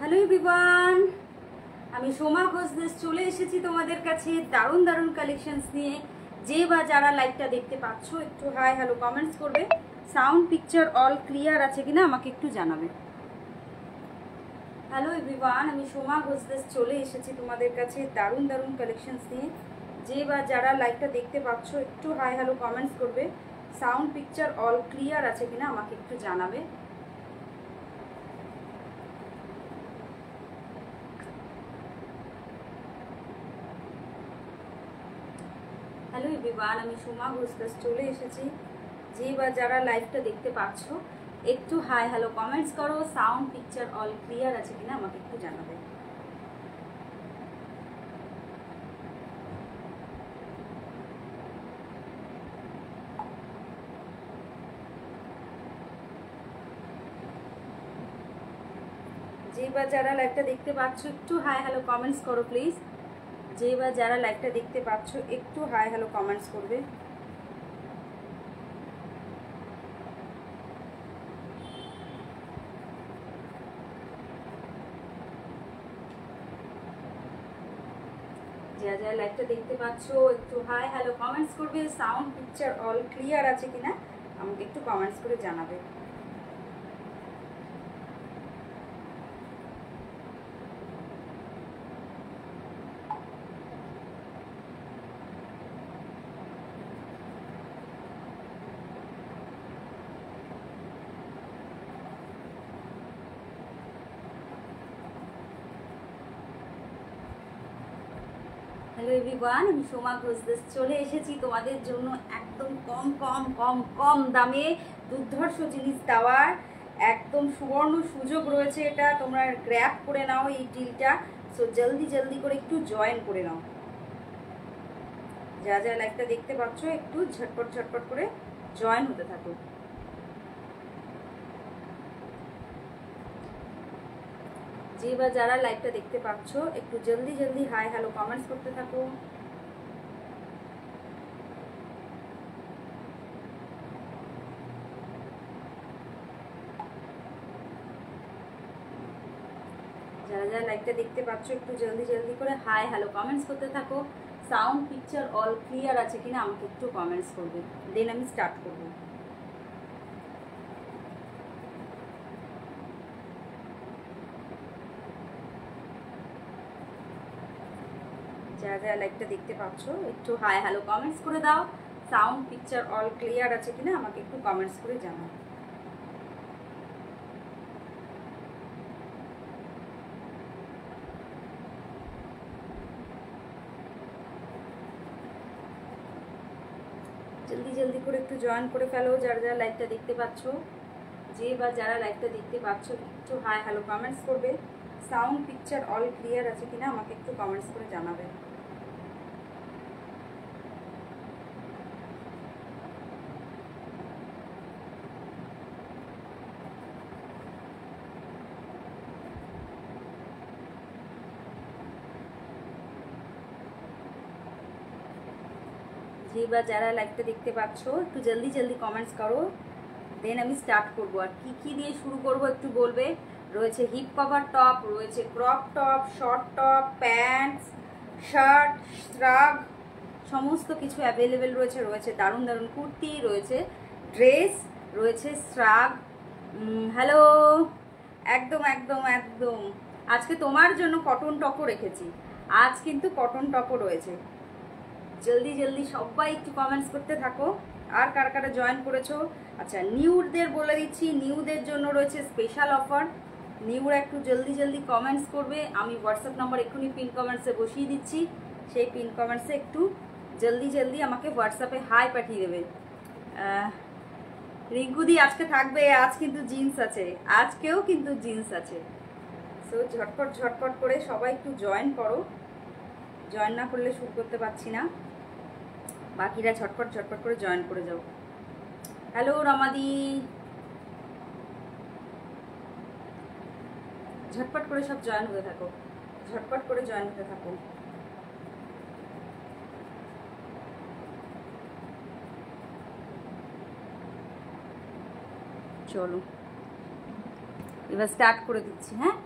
Hello everyone, আমি সোমা ঘোষ চলে এসেছি তোমাদের কাছে দারুণ দারুণ কালেকশনস নিয়ে। যে বা যারা লাইভটা দেখতে পাচ্ছ একটু হাই হ্যালো কমেন্টস করবে। সাউন্ড পিকচার অল ক্লিয়ার আছে কিনা আমাকে একটু জানাবে। হ্যালো এভরিওয়ান, আমি সোমা ঘোষ চলে এসেছি তোমাদের কাছে দারুণ দারুণ কালেকশনস নিয়ে। যে বা যারা লাইভটা দেখতে পাচ্ছ একটু হাই হ্যালো কমেন্টস করবে। সাউন্ড পিকচার অল ক্লিয়ার আছে কিনা আমাকে একটু জানাবে। হ্যালো এভরিওয়ান, আমি সোমা ঘোষ চলে এসেছি। যে বা যারা লাইভটা দেখতে পাচ্ছ একটু হাই হ্যালো কমেন্টস করো। সাউন্ড পিকচার অল ক্লিয়ার আছে কিনা আমাকে একটু জানাবে। যে বা যারা লাইভটা দেখতে পাচ্ছ একটু হাই হ্যালো কমেন্টস করো প্লিজ। যে বা যারা লাইভটা দেখতে পাচ্ছ একটু হাই হ্যালো কমেন্টস করবে। যারা যারা লাইভটা দেখতে পাচ্ছ একটু হাই হ্যালো কমেন্টস করবে। সাউন্ড পিকচার অল ক্লিয়ার আছে কিনা আমাকে একটু কমেন্টস করে জানাবে। হ্যালো এভরিওয়ান, আমি সোমা ঘোষ চলে এসেছি তোমাদের জন্য একদম কম কম কম কম দামে দুর্ধর্ষ জিনিস দেওয়ার একদম সুবর্ণ সুযোগ রয়েছে। এটা তোমরা গ্র্যাব করে নাও এই ডিলটা। সো জলদি জলদি করে একটু জয়েন করে নাও। যা যা লাইভটা দেখতে পাচ্ছ একটু ঝটপট ঝটপট করে জয়েন হতে থাকো। যে বা যারা লাইভটা দেখতে পাচ্ছ একটু জলদি জলদি হাই হ্যালো কমেন্টস করতে থাকো। যারা যারা লাইভটা দেখতে পাচ্ছ একটু জলদি জলদি করে হাই হ্যালো কমেন্টস করতে থাকো। সাউন্ড পিকচার অল ক্লিয়ার আছে কিনা আমাকে একটু কমেন্টস করবে, দেন আমি স্টার্ট করব। যারা যারা লাইভটা দেখতে পাচ্ছ একটু হাই হ্যালো কমেন্টস করে দাও। সাউন্ড পিকচার অল ক্লিয়ার আছে কিনা আমাকে একটু কমেন্টস করে জানাও। জলদি জলদি করে একটু জয়েন করে ফেলো যারা যারা লাইভটা দেখতে পাচ্ছ। যে বা যারা লাইভটা দেখতে পাচ্ছ একটু হাই হ্যালো কমেন্টস করবে। সাউন্ড পিকচার অল ক্লিয়ার আছে কিনা আমাকে একটু কমেন্টস করে জানাবে। যে বা যারা লাইভটা দেখতে পাচ্ছ একটু জলদি জলদি কমেন্টস করো, দেন আমি স্টার্ট করব। আর কি কি দিয়ে শুরু করব একটু বলবে। রয়েছে হিপ কভার টপ, রয়েছে crop top, short top, pants, shirt, শ্রাগ, সমস্ত কিছু অ্যাভেলেবেল রয়েছে। রয়েছে দারুণ দারুণ কুর্তি, রয়েছে ড্রেস, রয়েছে শ্রাগ। হ্যালো, একদম একদম একদম আজকে তোমার জন্য কটন টপও রেখেছি। আজ কিন্তু কটন টপও রয়েছে। জলদি জলদি সবাই একটু কমেন্টস করতে থাকো। আর কার কারা জয়েন করেছো? আচ্ছা, নিউদের বলে দিচ্ছি, নিউদের জন্য রয়েছে স্পেশাল অফার। নিউরা একটু জলদি জলদি কমেন্টস করবে। আমি হোয়াটসঅ্যাপ নাম্বার এক্ষুনি পিন কমেন্টসে বসিয়ে দিচ্ছি। সেই পিন কমেন্টসে একটু জলদি জলদি আমাকে হোয়াটসঅ্যাপে হাই পাঠিয়ে দেবে। রিঙ্কুদি আজকে থাকবে, আজ কিন্তু জিন্স আছে, আজকেও কিন্তু জিন্স আছে। সো ঝটপট ঝটপট করে সবাই একটু জয়েন করো। জয়েন না করলে শুরু করতে পারছি না। বাকিরা ঝটপট ঝটপট করে জয়েন করে যাও। হ্যালো রমাদি, ঝটপট করে সব জয়েন হতে থাকো, ঝটপট করে জয়েন হতে থাকো। চলো এবার স্টার্ট করে দিচ্ছি। হ্যাঁ,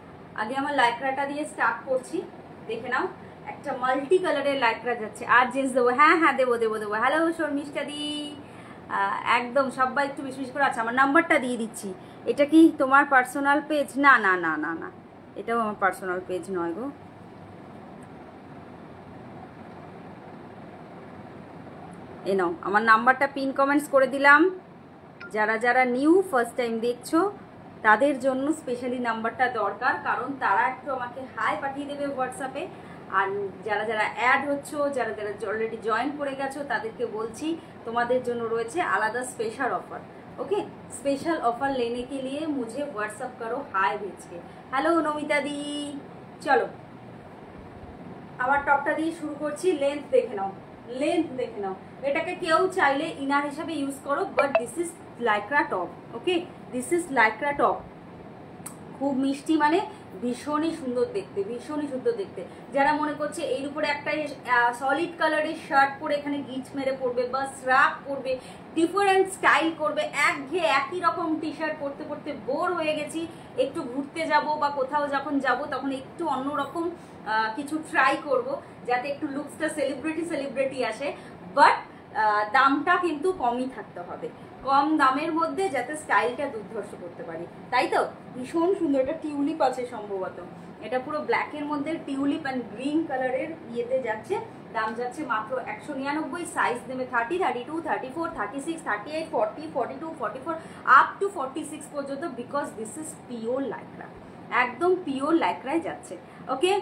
আগে আমার লাইক্রাটা দিয়ে স্টার্ট করছি, দেখে নাও। একটা মাল্টি কালারের লাইক্রা যাচ্ছে। আর জিন্স দেবো? হ্যাঁ হ্যাঁ দেবো দেবো দেবো। হ্যালো শর্মিষ্ঠা দি, একদম সবাই একটু বেশি বেশি করে। আচ্ছা আমার নাম্বারটা দিয়ে দিচ্ছি। এটা কি তোমার পার্সোনাল পেজ? না না না না না, এটাও আমার পার্সোনাল পেজ নয় গো। এ নাও আমার নাম্বারটা পিন কমেন্টস করে দিলাম। যারা যারা নিউ ফার্স্ট টাইম দেখছো তাদের জন্য স্পেশালি নাম্বারটা দরকার, কারণ তারা একটু আমাকে হাই পাঠিয়ে দেবে হোয়াটসঅ্যাপে। আর যারা যারা অ্যাড হচ্ছ, যারা যারা অলরেডি জয়েন করে গেছো, তাদেরকে বলছি তোমাদের জন্য রয়েছে আলাদা special offer. Okay, special offer लेने के लिए मुझे व्हाट्सअप करो हाय भेज के। हेलो नमिता दी, चलो আবার টপটা দিয়ে শুরু করছি। লেন্থ দেখে নাও, লেন্থ দেখে নাও। এটাকে কেউ চাইলে ইনার হিসাবে ইউজ করো, but this is Lycra top. Okay, this is Lycra top. খুব মিষ্টি, মানে ভীষণই সুন্দর দেখতে, ভীষণই সুন্দর দেখতে। যারা মনে করছে এর উপরে একটা সলিড কালারের শার্ট পরে এখানে গিচ মেরে পরবে বা স্রাপ করবে, ডিফারেন্ট স্টাইল করবে, একঘেয়ে একই রকম টি শার্ট পরতে পরতে বোর হয়ে গেছি, একটু ঘুরতে যাব বা কোথাও যখন যাব তখন একটু অন্যরকম কিছু ট্রাই করব, যাতে একটু লুকসটা সেলিব্রিটি আসে, বাট দামটা কিন্তু কমই থাকতে হবে। কম দামের মধ্যে যাতে স্টাইলটা দুর্ধর্ষ করতে পারি, তাই তো। ভীষণ সুন্দর। এটা টিউলিপ আছে সম্ভবত, এটা পুরো ব্ল্যাকের মধ্যে টিউলিপ অ্যান্ড গ্রিন কালারের ইয়েতে যাচ্ছে। দাম যাচ্ছে মাত্র 199। সাইজ নেবে 30, 32, 34, 36, 38, 40, 42, 44 আপ টু 46 পর্যন্ত, because this is pure Lycra, একদম পিওর লাইক্রায় যাচ্ছে। ওকে,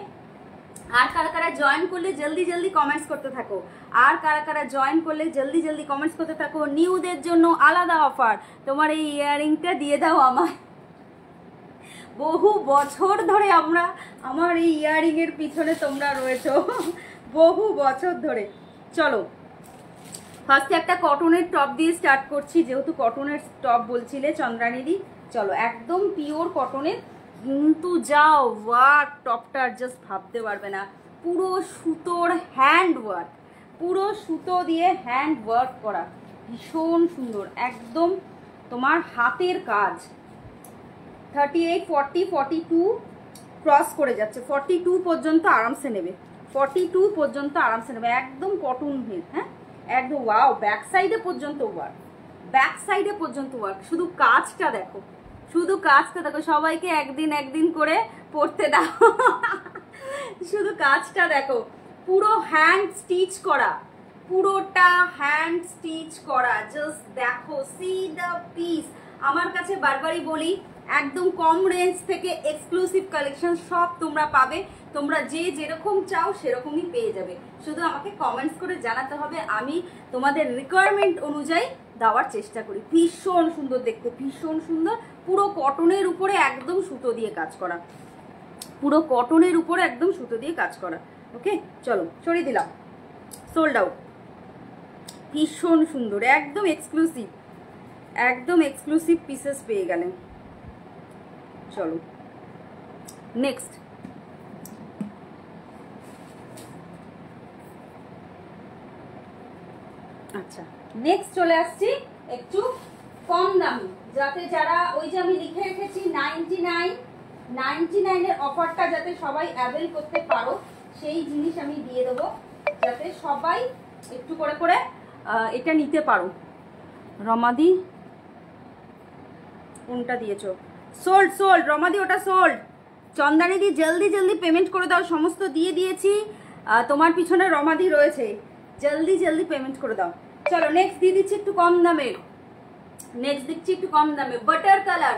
আর কারা কারা জয়েন করলে জলদি জলদি কমেন্টস করতে থাকো, আর কারা কারা জয়েন করলে জলদি জলদি কমেন্টস করতে থাকো। নিউদের জন্য আলাদা অফার, তোমার এই ইয়াররিংটা দিয়ে দাও আমায়। বহু বছর ধরে আমার এই ইয়াররিং এর পিছনে তোমরা রয়েছো, বহু বছর ধরে। চলো ফার্স্টে একটা কটনের টপ দিয়ে স্টার্ট করছি, যেহেতু কটনের টপ বলছিলে চন্দ্রানীদি। চলো একদম পিওর কটনের, কিন্তু যাও ওয়ার্ক টপটার জাস্ট ভাবতে পারবে না। পুরো সুতোর হ্যান্ড ওয়ার্ক, পুরো সুতো দিয়ে হ্যান্ড ওয়ার্ক করা, ভীষণ সুন্দর, একদম তোমার হাতের কাজ। 38, 40, 42 ক্রস করে যাচ্ছে, 42 পর্যন্ত আরামসে নেবে, 42 পর্যন্ত আরামসে নেবে, একদম কটন ভিড়। হ্যাঁ একদম ওয়াও। ব্যাক সাইডে পর্যন্ত ওয়ার্ক, ব্যাক সাইডে পর্যন্ত ওয়ার্ক। শুধু কাজটা দেখো, শুধু কাজটা দেখো। সবাইকে একদিন একদিন করে পড়তে দাও, শুধু কাজটা দেখো। পুরো হ্যান্ড স্টিচ করা, পুরোটা হ্যান্ড স্টিচ করা। জাস্ট দেখো, সি দ্য পিস। আমার কাছে বারবারই বলি, একদম কম রেঞ্জ থেকে এক্সক্লুসিভ কালেকশন সব তোমরা পাবে। তোমরা যে যেরকম চাও সেরকমই পেয়ে যাবে, শুধু আমাকে কমেন্টস করে জানাতে হবে, আমি তোমাদের রিকোয়ারমেন্ট অনুযায়ী দেওয়ার চেষ্টা করি। ভীষণ সুন্দর দেখতে, ভীষণ সুন্দর। পুরো কটনের উপরে একদম সুতো দিয়ে কাজ করা, পুরো কটনের উপরে একদম সুতো দিয়ে কাজ করা। ওকে চলো সরিয়ে দিলাম, সোল্ড আউট। ভীষণ সুন্দর, একদম এক্সক্লুসিভ, একদম এক্সক্লুসিভ পিসেস পেয়ে গেলেন। চলো নেক্সট। আচ্ছা নেক্সট চলে আসছি একটু কম দামি, যাতে যারা ওই যে আমি লিখে রেখেছি 99 এর অফারটা যাতে সবাই অ্যাভেল করতে পারো, সেই জিনিস আমি দিয়ে দেবো, যাতে সবাই একটু করে করে এটা নিতে পারো। রমাদি কোনটা দিয়েছো? সোল্ড, সোল্ড রমাদি, ওটা সোল্ড। চন্দানিদি জলদি জলদি পেমেন্ট করে দাও, সমস্ত দিয়ে দিয়েছি। তোমার পিছনে রমাদি রয়েছে, জলদি জলদি পেমেন্ট করে দাও। চলো নেক্সট দিয়ে দিচ্ছি একটু কম দামের, নেক্সট দিচ্ছি একটু কম দামে। বাটার কালার,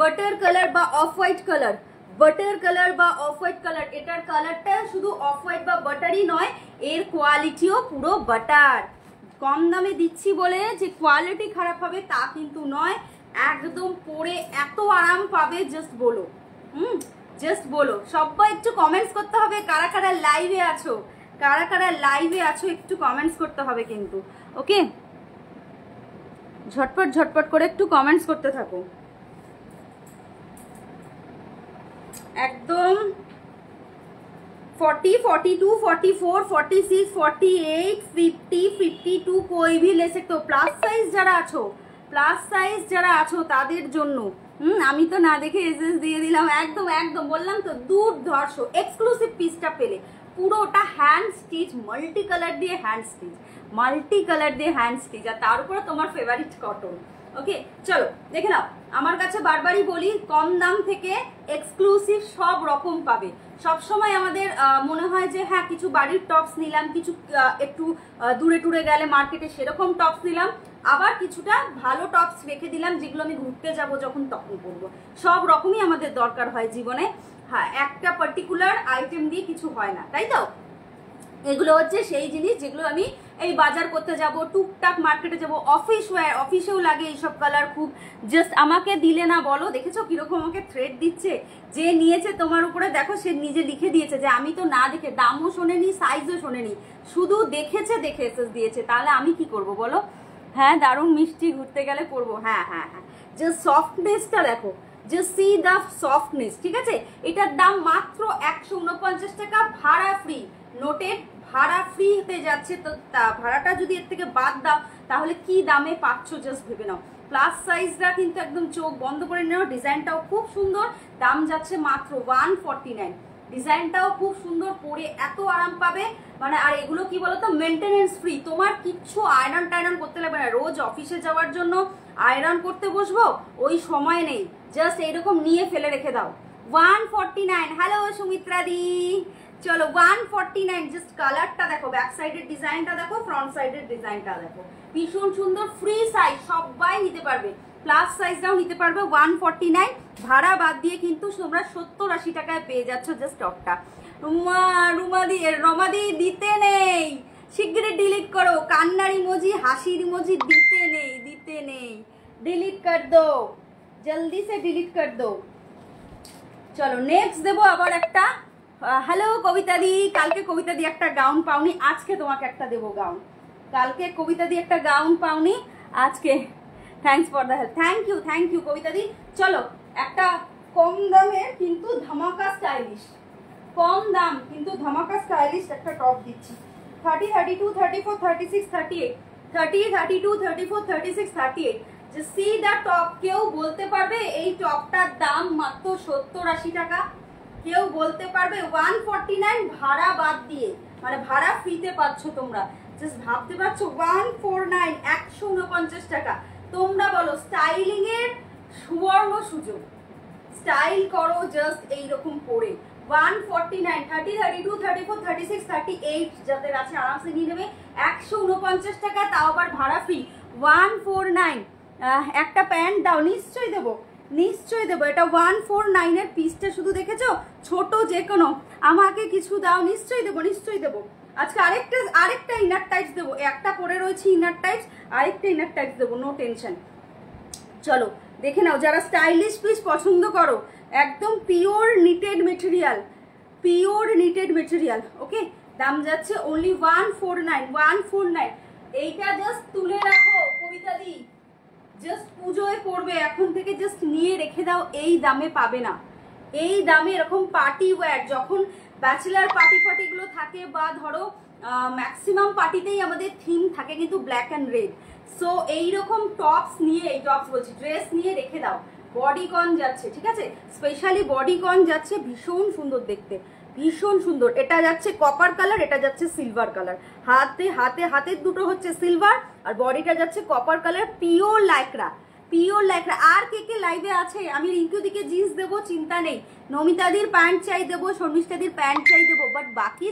বাটার কালার বা off white colour, butter colour বা অফ হোয়াইট কালার। এটার কালারটা শুধু অফ হোয়াইট বা বাটারই নয়, এর কোয়ালিটিও পুরো বাটার। কম দামে দিচ্ছি বলে যে কোয়ালিটি খারাপ হবে তা কিন্তু নয়, একদম পরে এত আরাম পাবে, জাস্ট বলো। জাস্ট বলো। সবাই একটু কমেন্টস করতে হবে, কারা কারা লাইভে আছো, কারা কারা লাইভে আছো একটু কমেন্টস করতে হবে কিন্তু। ওকে ঝটপট ঝটপট করে একটু কমেন্টস করতে থাকো। একদম 40, 42, 44, 46, 48, 50, 52 कोई भी ले सकते हो। प्लस साइज যারা আছো, প্লাস সাইজ যারা আছো তাদের জন্য আমি তো না দেখে এসএস দিয়ে দিলাম। একদম একদম বললাম তো, দুর্ধর্ষ এক্সক্লুসিভ পিসটা পেলে। পুরোটা হ্যান্ড স্টিচ, মাল্টি কালার দিয়ে হ্যান্ড স্টিচ, মাল্টি কালার দিয়ে হ্যান্ড স্টিচ, আর তার উপরে তোমার ফেভারিট কটন। ওকে চলো দেখে নাও। আমার কাছে বারবারই বলি, কম দাম থেকে এক্সক্লুসিভ সব রকম পাবে। সবসময় আমাদের মনে হয় যে হ্যাঁ কিছু বাড়ির টপস নিলাম, কিছু একটু দূরে টুরে গেলে মার্কেটে সেরকম টপস নিলাম, আবার কিছুটা ভালো টপস রেখে দিলাম যেগুলো আমি ঘুরতে যাব যখন তখন পরবো। সব রকমই আমাদের দরকার হয় জীবনে। হ্যাঁ, একটা পার্টিকুলার আইটেম দিয়ে কিছু হয় না, তাই তো? এগুলো হচ্ছে সেই জিনিস যেগুলো আমি এই বাজার করতে যাব, টুকটাক মার্কেটে যাব, অফিস ওয়্যার, অফিসেও লাগে এইসব কালার খুব। জাস্ট আমাকে দিলে না বলো, দেখেছো কিরকম আমাকে থ্রেড দিচ্ছে? যে নিয়েছে তোমার উপরে দেখো, সে নিজে লিখে দিয়েছে যে আমি তো না দেখে, দামও শোনেনি, সাইজও শোনেনি, শুধু দেখেছে, দেখে এসএস দিয়েছে। তাহলে আমি কি করব বলো? হ্যাঁ, দারুণ মিষ্টি, ঘুরতে গেলে পরবো। হ্যাঁ হ্যাঁ হ্যাঁ, যে সফটনেসটা দেখো, যে সি দা সফটনেস, ঠিক আছে? এটার দাম মাত্র 149 টাকা, ভাড়া ফ্রি। নোটেড, ভাড়া ফ্রি হতে যাচ্ছে। তো ভাড়াটা যদি এর থেকে বাদ দাও তাহলে কি দামে পাচ্ছ জাস্ট ভেবে নাও। প্লাস সাইজটা কিন্তু একদম চোখ বন্ধ করে নাও। ডিজাইনটাও খুব সুন্দর, দাম যাচ্ছে মাত্র 149। ডিজাইনটাও খুব সুন্দর, পরে এত আরাম পাবে মানে। আর এগুলো কি বলতো, মেনটেনেন্স ফ্রি। তোমার কিচ্ছু আয়রন টায়রন করতে লাগবে না। রোজ অফিসে যাওয়ার জন্য আয়রন করতে বসবো, ওই সময় নেই। জাস্ট এইরকম নিয়ে ফেলে রেখে দাও। 149। হ্যালো সুমিত্রা দি, চলো 149। জাস্ট কালারটা দেখো, ব্যাক সাইডের ডিজাইনটা দেখো, ফ্রন্ট সাইডের ডিজাইনটা দেখো, ভীষণ সুন্দর। ফ্রি সাইজ, সবাই নিতে পারবে, প্লাস সাইজটাও নিতে পারবে। 149 ভাড়া বাদ দিয়ে কিন্তু তোমরা 70-80 টাকায় পেয়ে যাচ্ছ জাস্ট টপটা। রমাদি দিতে নেই, শিগগিরই ডিলিট করো। কান্নার ইমোজি, হাসির ইমোজি দিতে নেই, দিতে নেই, ডিলিট কর দো, জলদি সে ডিলিট কর দো। চলো নেক্সট দেবো আবার একটা। হ্যালো কবিতা দি, কালকে কবিতা দি একটা গাউন পাওনি, আজকে তোমাকে একটা দেবো গাউন। কালকে কবিতা দি একটা গাউন পাওনি, আজকে। Thanks for the help, thank you Kabita দি। চলো একটা কম দামের কিন্তু ধামাকা স্টাইলিশ, কম দাম কিন্তু ধামাকা স্টাইলিশ একটা টপ দিচ্ছি। 30, 32, 34, 36, 38, 30, 32, 34, 36, 38। যে সি দা টপ। কেউ বলতে পারবে এই টপটার দাম মাত্র 70-80 টাকা? কেউ বলতে পারবে? 149 ভাড়া বাদ দিয়ে, মানে ভাড়া ফ্রিতে পাচ্ছ তোমরা। জাস্ট ভাবতে পারছো, 149, 149 টাকা। তোমরা বলো, স্টাইলিং এর সুবর্ণ সুযোগ। স্টাইল করো জাস্ট এইরকম পরে। 149, 30, 32, 34, 36, 38 যাদের আছে আরামসে নিয়ে নেবে। 149 টাকা, তাও আবার ভাড়া ফ্রি। 149। একটা প্যান্ট দাও, নিশ্চয়ই দেবো, নিশ্চয়ই দেবো। এটা 149 এর পিসটা শুধু দেখেছো, ছোট যে কোনো, আমাকে কিছু দাও, নিশ্চয়ই দেবো, নিশ্চয়ই দেবো। আজকে আরেকটা ইনার টাইপস দেবো। একটা পরে রয়েছে ইনার টাইপস, আরেকটা ইনার টাইপস দেবো, নো টেনশন। চলো দেখে নাও, যারা স্টাইলিশ পিস পছন্দ করো, একদম pure knitted material, pure knitted material. Okay, দাম যাচ্ছে অনলি 149, 149। এইটা জাস্ট তুলে রাখো কবিতা দি, জাস্ট পুজোয় পড়বে এখন থেকে, জাস্ট নিয়ে রেখে দাও। এই দামে পাবে না, এই দামে। এরকম পার্টি ওয়্যার, যখন ব্যাচেলার পার্টি ফার্টিগুলো থাকে, বা ধরো ম্যাক্সিমাম পার্টিতেই আমাদের থিম থাকে কিন্তু ব্ল্যাক অ্যান্ড রেড। সো এইরকম টপস নিয়ে, এই টপস বলছি, ড্রেস নিয়ে রেখে দাও। বডিকন যাচ্ছে, ঠিক আছে, স্পেশালি বডিকন যাচ্ছে, ভীষণ সুন্দর দেখতে, ভীষণ সুন্দর। এটা যাচ্ছে কপার কালার, এটা যাচ্ছে সিলভার কালার। হাতের দুটো হচ্ছে সিলভার, আর বডিটা যাচ্ছে copper colour. Pure lycra, pure lycra. আর কে কে লাইভে আছে? আমি রিঙ্কু দিকে জিন্স দেবো, চিন্তা নেই। নমিতাদির প্যান্ট চাই দেবো, শর্মিষ্ঠাদির প্যান্ট চাই দেবো। বাট বাকি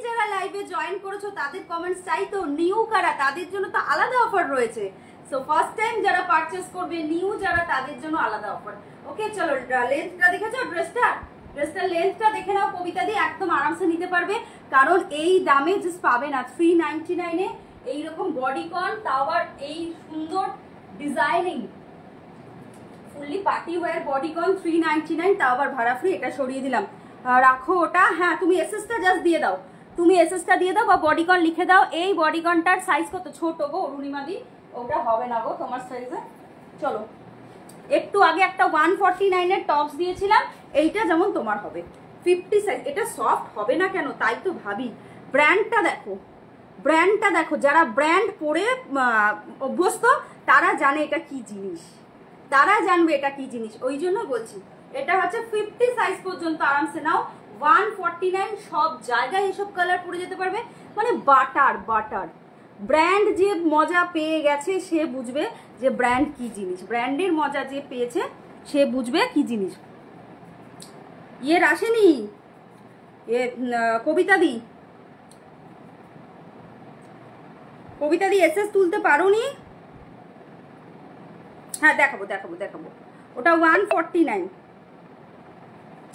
যারা লাইভে জয়েন করেছো তাদের কমেন্টস চাই তো। নিউ কারা, তাদের জন্য তো আলাদা অফার রয়েছে। সো ফার্স্ট টাইম যারা পারচেস করবে, নিউ যারা, তাদের জন্য আলাদা অফার। ওকে চলো, লেন্থটা দেখেছো ড্রেসটার লেন্থটা দেখে নাও কবিতা দিয়ে, একদম আরামসে নিতে পারবে। কারণ এই দামে জাস্ট পাবে না। 399 এইরকম বডিকন, তাও আবার এই সুন্দর designing fully party wear bodycon. 399, তাও আবার ভাড়া ফ্রি। এটা সরিয়ে দিলাম, রাখো ওটা। হ্যাঁ, তুমি এসএসটা জাস্ট দিয়ে দাও, তুমি এসএসটা দিয়ে দাও, বা বডিকন লিখে দাও। এই বডিকনটার সাইজ কত? ছোট গো অরুণিমাদি, ওটা হবে না গো তোমার সাইজে। চলো, একটু আগে একটা 149 এর টপস দিয়েছিলাম, এইটা যেমন তোমার হবে 50 সাইজ। এটা সফট হবে না কেন, তাই তো ভাবি। ব্র্যান্ডটা দেখো, ব্র্যান্ডটা দেখো। যারা ব্র্যান্ড পরে অভ্যস্ত তারা জানে এটা কি জিনিস। তারা জানবে এটা কি জিনিস, ওই জন্য বলছি। এটা হচ্ছে 50 সাইজ পর্যন্ত আরামসে নাও। 149, সব জায়গায় এসব কালার পরে যেতে পারবে। মানে বাটার বাটার ব্র্যান্ড যে মজা পেয়ে গেছে সে বুঝবে যে ব্র্যান্ড কি জিনিস, ব্র্যান্ডের মজা যে পেয়েছে সে বুঝবে কি জিনিস। ইয়ের আসেনি কবিতা দি, কবিতা দি এসএস তুলতে পারোনি? হ্যাঁ দেখাবো দেখাবো দেখাবো, ওটা 149।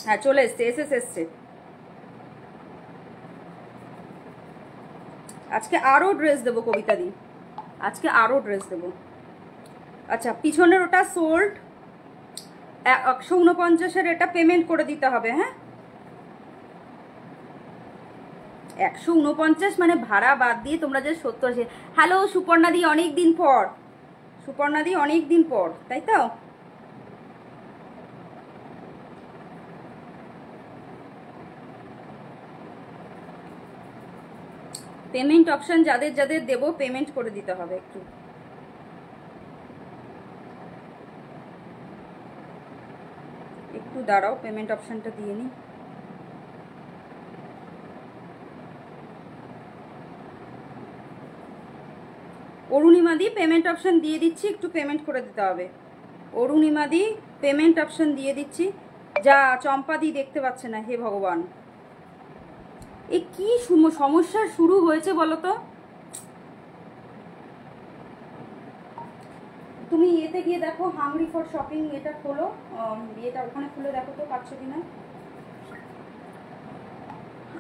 হ্যাঁ চলে এসছে, এসএস এসছে। আজকে আরো ড্রেস দেবো কবিতা দি, আজকে আরো ড্রেস দেবো। আচ্ছা পিছনের ওটা সোল্ড 149, এটা পেমেন্ট করে দিতে হবে। হ্যাঁ 149 মানে ভাড়া বাদ দিয়ে তোমরা যে 70। হ্যালো সুপর্ণা দি, অনেক দিন পর, সুপর্ণা দি অনেক দিন পর, তাই তো? পেমেন্ট অপশন যাদের যাদের দেবো পেমেন্ট করে দিতে হবে। একটু একটু দাঁড়াও, পেমেন্ট অপশনটা দিয়ে নি। অরুণিমা দি পেমেন্ট অপশন দিয়ে দিচ্ছি, একটু পেমেন্ট করে দিতে হবে। অরুণিমা দি পেমেন্ট অপশন দিয়ে দিচ্ছি। যা চম্পা দি দেখতে পাচ্ছে না, হে ভগবান এ কি সমস্যা শুরু হয়েছে বলো তো? তুমি এতে গিয়ে দেখো, হাংরি ফর শপিং এটা খোলো, এটা ওখানে খুলে দেখো তো পাচ্ছ কিনা।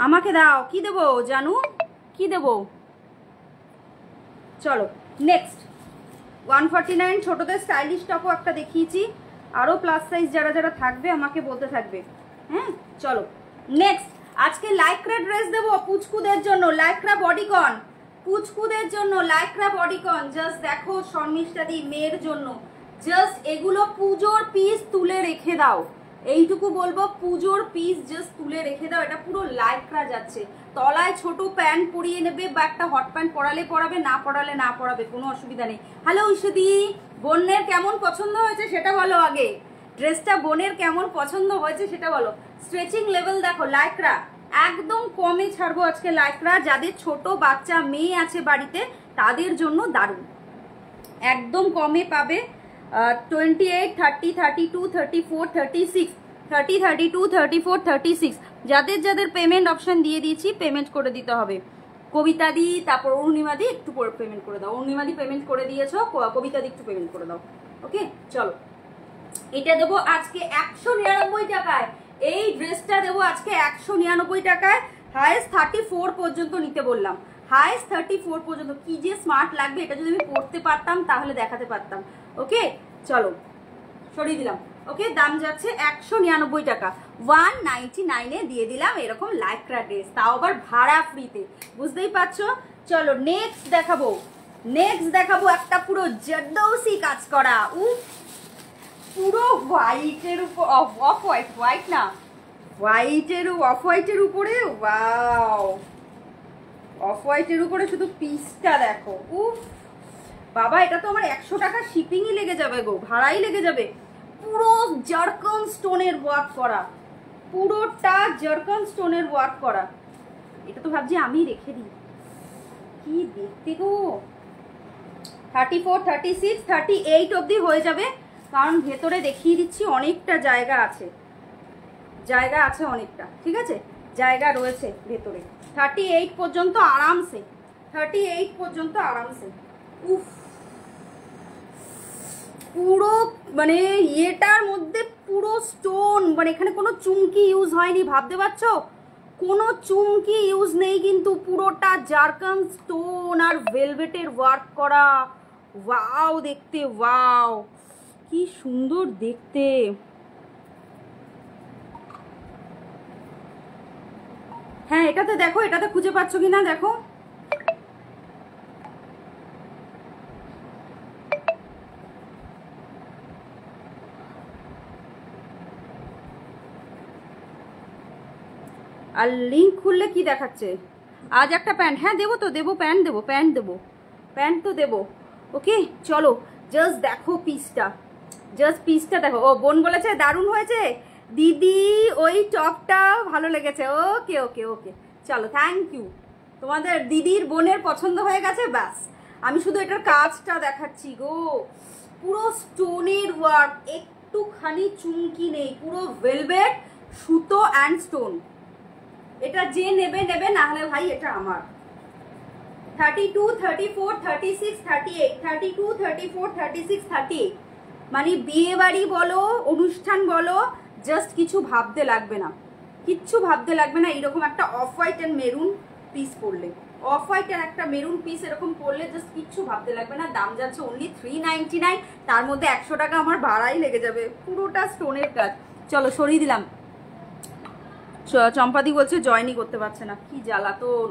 আমাকে দাও, কি দেবো জানু, কি দেবো? চলো নেক্সট 149 ছোটদের স্টাইলিশ টপও একটা দেখিয়েছি। আরো প্লাস সাইজ যারা যারা থাকবে আমাকে বলতে থাকবে। হ্যাঁ চলো নেক্সট, আজকে লাইক্রা ড্রেস দেবো পুচকুদের জন্য, লাইক্রা বডিকন, পুচকুদের জন্য লাইক্রা বডিকন। জাস্ট দেখো শর্মিষ্ঠা দি, মেয়ের জন্য জাস্ট এগুলো পুজোর পিস তুলে রেখে দাও, এইটুকু বলবো, পুজোর পিস জাস্ট তুলে রেখে দাও। এটা পুরো লাইক্রা যাচ্ছে, তলায় ছোট প্যান্ট পরিয়ে নেবে বা একটা হট প্যান্ট পরালে পরাবে, না পরালে না পরাবে, কোনো অসুবিধা নেই। হ্যালো ঈশাদি, বোনের কেমন পছন্দ হয়েছে সেটা বলো আগে, ড্রেসটা বোনের কেমন পছন্দ হয়েছে সেটা বলো। স্ট্রেচিং লেভেল দেখো, লাইক্রা একদম কমে ছাড়বো আজকে লাইক্রা। যাদের ছোট বাচ্চা মেয়ে আছে বাড়িতে তাদের জন্য দারুণ, একদম কমে পাবে। 28, 30, 32, 34, 36, 30, 32, 34, 36 যাদের যাদের পেমেন্ট অপশন দিয়ে দিয়েছি পেমেন্ট করে দিতে হবে। কবিতা দি, তারপর অরুণিমা দি একটু পেমেন্ট করে দাও। অরুণিমা দি পেমেন্ট করে দিয়েছো, কবিতা দি একটু পেমেন্ট করে দাও। ওকে চলো, এটা দেবো আজকে 199 টাকায়। এই ড্রেসটা দেবো আজকে 199 টাকায়। হাইস্ট 34 পর্যন্ত নিতে বললাম, হাইস্ট 34 পর্যন্ত। কি যে স্মার্ট লাগবে, এটা যদি আমি পরতে পারতাম তাহলে দেখাতে পারতাম। ওকে চলো সরিয়ে দিলাম। ওকে দাম যাচ্ছে 199 টাকা, 199 দিয়ে দিলাম এরকম লাইক্রা ড্রেস, তাও আবার ভাড়া ফ্রিতে, বুঝতেই পারছো। চলো নেক্সট দেখাবো, নেক্সট দেখাবো একটা পুরো জর্দৌসি কাজ করা, পুরো হোয়াইটের উপর, অফ হোয়াইট, হোয়াইট না হোয়াইটের, অফ হোয়াইটের উপরে, ওয়াও অফ হোয়াইটের উপরে শুধু পিসটা দেখো। উফ বাবা, এটা তো আমার 100 টাকা শিপিংই লেগে যাবে গো, ভাড়াই লেগে যাবে। পুরো জারকন স্টোনের ওয়ার্ক করা, পুরোটা জারকন স্টোনের ওয়ার্ক করা। এটা তো ভাবছি আমি রেখে দিই, কি দেখতে গো। 34, 36, 38 অবধি হয়ে যাবে, কারণ ভেতরে দেখিয়ে দিচ্ছি অনেকটা জায়গা আছে, জায়গা আছে অনেকটা, ঠিক আছে জায়গা রয়েছে ভেতরে। 38 পর্যন্ত আরামসে, 38 পর্যন্ত আরামসে। উফ পুরো মানে ইয়েটার মধ্যে পুরো স্টোন, মানে এখানে কোনো চুমকি ইউজ হয়নি, ভাবতে পারছো কোনো চুমকি ইউজ নেই, কিন্তু পুরোটা জারকন স্টোন আর ভেলভেটের ওয়ার্ক করা। ওয়াও দেখতে, ওয়াও কি সুন্দর দেখতে। হ্যাঁ এটাতে দেখো, এটাতে খুঁজে পাচ্ছ কিনা দেখো। আর লিঙ্ক খুললে কি দেখাচ্ছে, আজ একটা প্যান্ট, হ্যাঁ দেবো তো, দেবো প্যান্ট দেবো, প্যান্ট দেবো, প্যান্ট তো দেবো। ওকে চলো জাস্ট দেখো পিসটা, জাস্ট পিসটা দেখো। ও বোন বলেছে দারুণ হয়েছে দিদি, ওই টপটা ভালো লেগেছে। ওকে ওকে ওকে, চলো থ্যাংক ইউ। তোমাদের দিদির বোনের পছন্দ হয়ে গেছে, ব্যাস। আমি শুধু এটার কাজটা দেখাচ্ছি গো, পুরো স্টোনের ওয়ার্ক, একটুখানি চুমকি নেই, পুরো ভেলভেট সুতো অ্যান্ড স্টোন। এটা যে নেবে নেবে, না হলে ভাই এটা আমার। 32, 34, 36, 38, 32, 34, 36, 38, মানে বিয়ে বাড়ি বলো, অনুষ্ঠান বলো, জাস্ট কিছু ভাবতে লাগবে না, কিচ্ছু ভাবতে লাগবে না। এরকম একটা off white and maroon piece পরলে, অফ হোয়াইট আর একটা মেরুন পিস এরকম পরলে জাস্ট কিচ্ছু ভাবতে লাগবে না। দাম যাচ্ছে অনলি 399, তার মধ্যে 100 টাকা আমার ভাড়াই লেগে যাবে, পুরোটা স্টোনের কাজ। চলো সরিয়ে দিলাম। চম্পাদি বলছে জয়েনই করতে পারছে না, কি জ্বালাতন।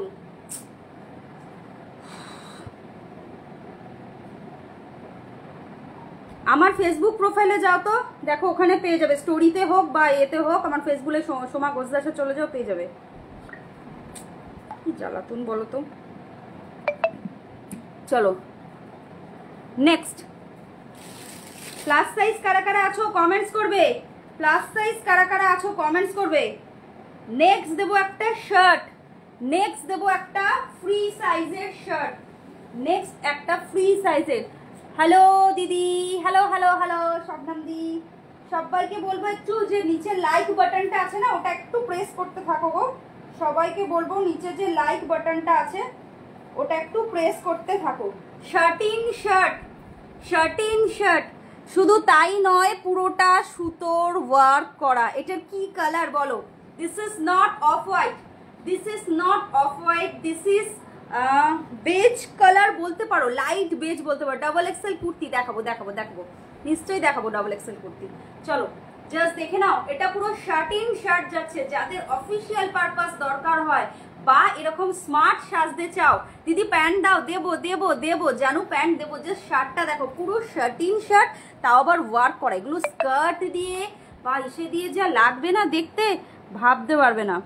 আমার ফেসবুক প্রোফাইলে যাও তো, দেখো ওখানে পেয়ে যাবে, স্টোরিতে হোক বা এতে হোক, আমার ফেসবুকে সোমা ঘোষদাসে চলে যাও, পেয়ে যাবে। কি জ্বালাতুন বলো তো। চলো নেক্সট। প্লাস সাইজ কারা কারা আছো কমেন্টস করবে, প্লাস সাইজ কারা কারা আছো কমেন্টস করবে। নেক্সট দেবো একটা শার্ট, নেক্সট দেবো একটা ফ্রি সাইজের শার্ট, নেক্সট একটা ফ্রি সাইজের। হ্যালো দিদি, হ্যালো হ্যালো হ্যালো শবনম দি, সবাইকে বলবো একটু যে নিচে লাইক বাটনটা আছে না, ওটা একটু প্রেস করতে থাকো গো। সবাইকে বলবো নিচে যে লাইক বাটনটা আছে ওটা একটু প্রেস করতে থাকো। শার্টিন শার্ট, শার্টিন শার্ট, শুধু তাই নয় পুরোটা সুতোর ওয়ার্ক করা। এটার কি কালার বলো? This is not off white, this is not off white, this is beige colour বলতে পারো, লাইট বেজ বলতে পারো। ডাবল এক্সেল কুর্তি দেখাবো দেখাবো দেখাবো, নিশ্চয়ই দেখাবো ডাবল এক্সেল কুর্তি। চলো জাস্ট দেখে নাও, এটা পুরো শার্টিন শার্ট যাচ্ছে। যাদের অফিসিয়াল পারপাস দরকার হয় বা এরকম স্মার্ট সাজতে চাও, দিদি প্যান্ট দাও, দেবো দেবো দেবো জানু, প্যান্ট দেবো। জাস্ট শার্টটা দেখো, পুরো শার্টিন শার্ট, তাও আবার ওয়ার্ক করা। এগুলো স্কার্ট দিয়ে বা ইসে দিয়ে যা লাগবে না দেখতে, ভাবতে পারবে না।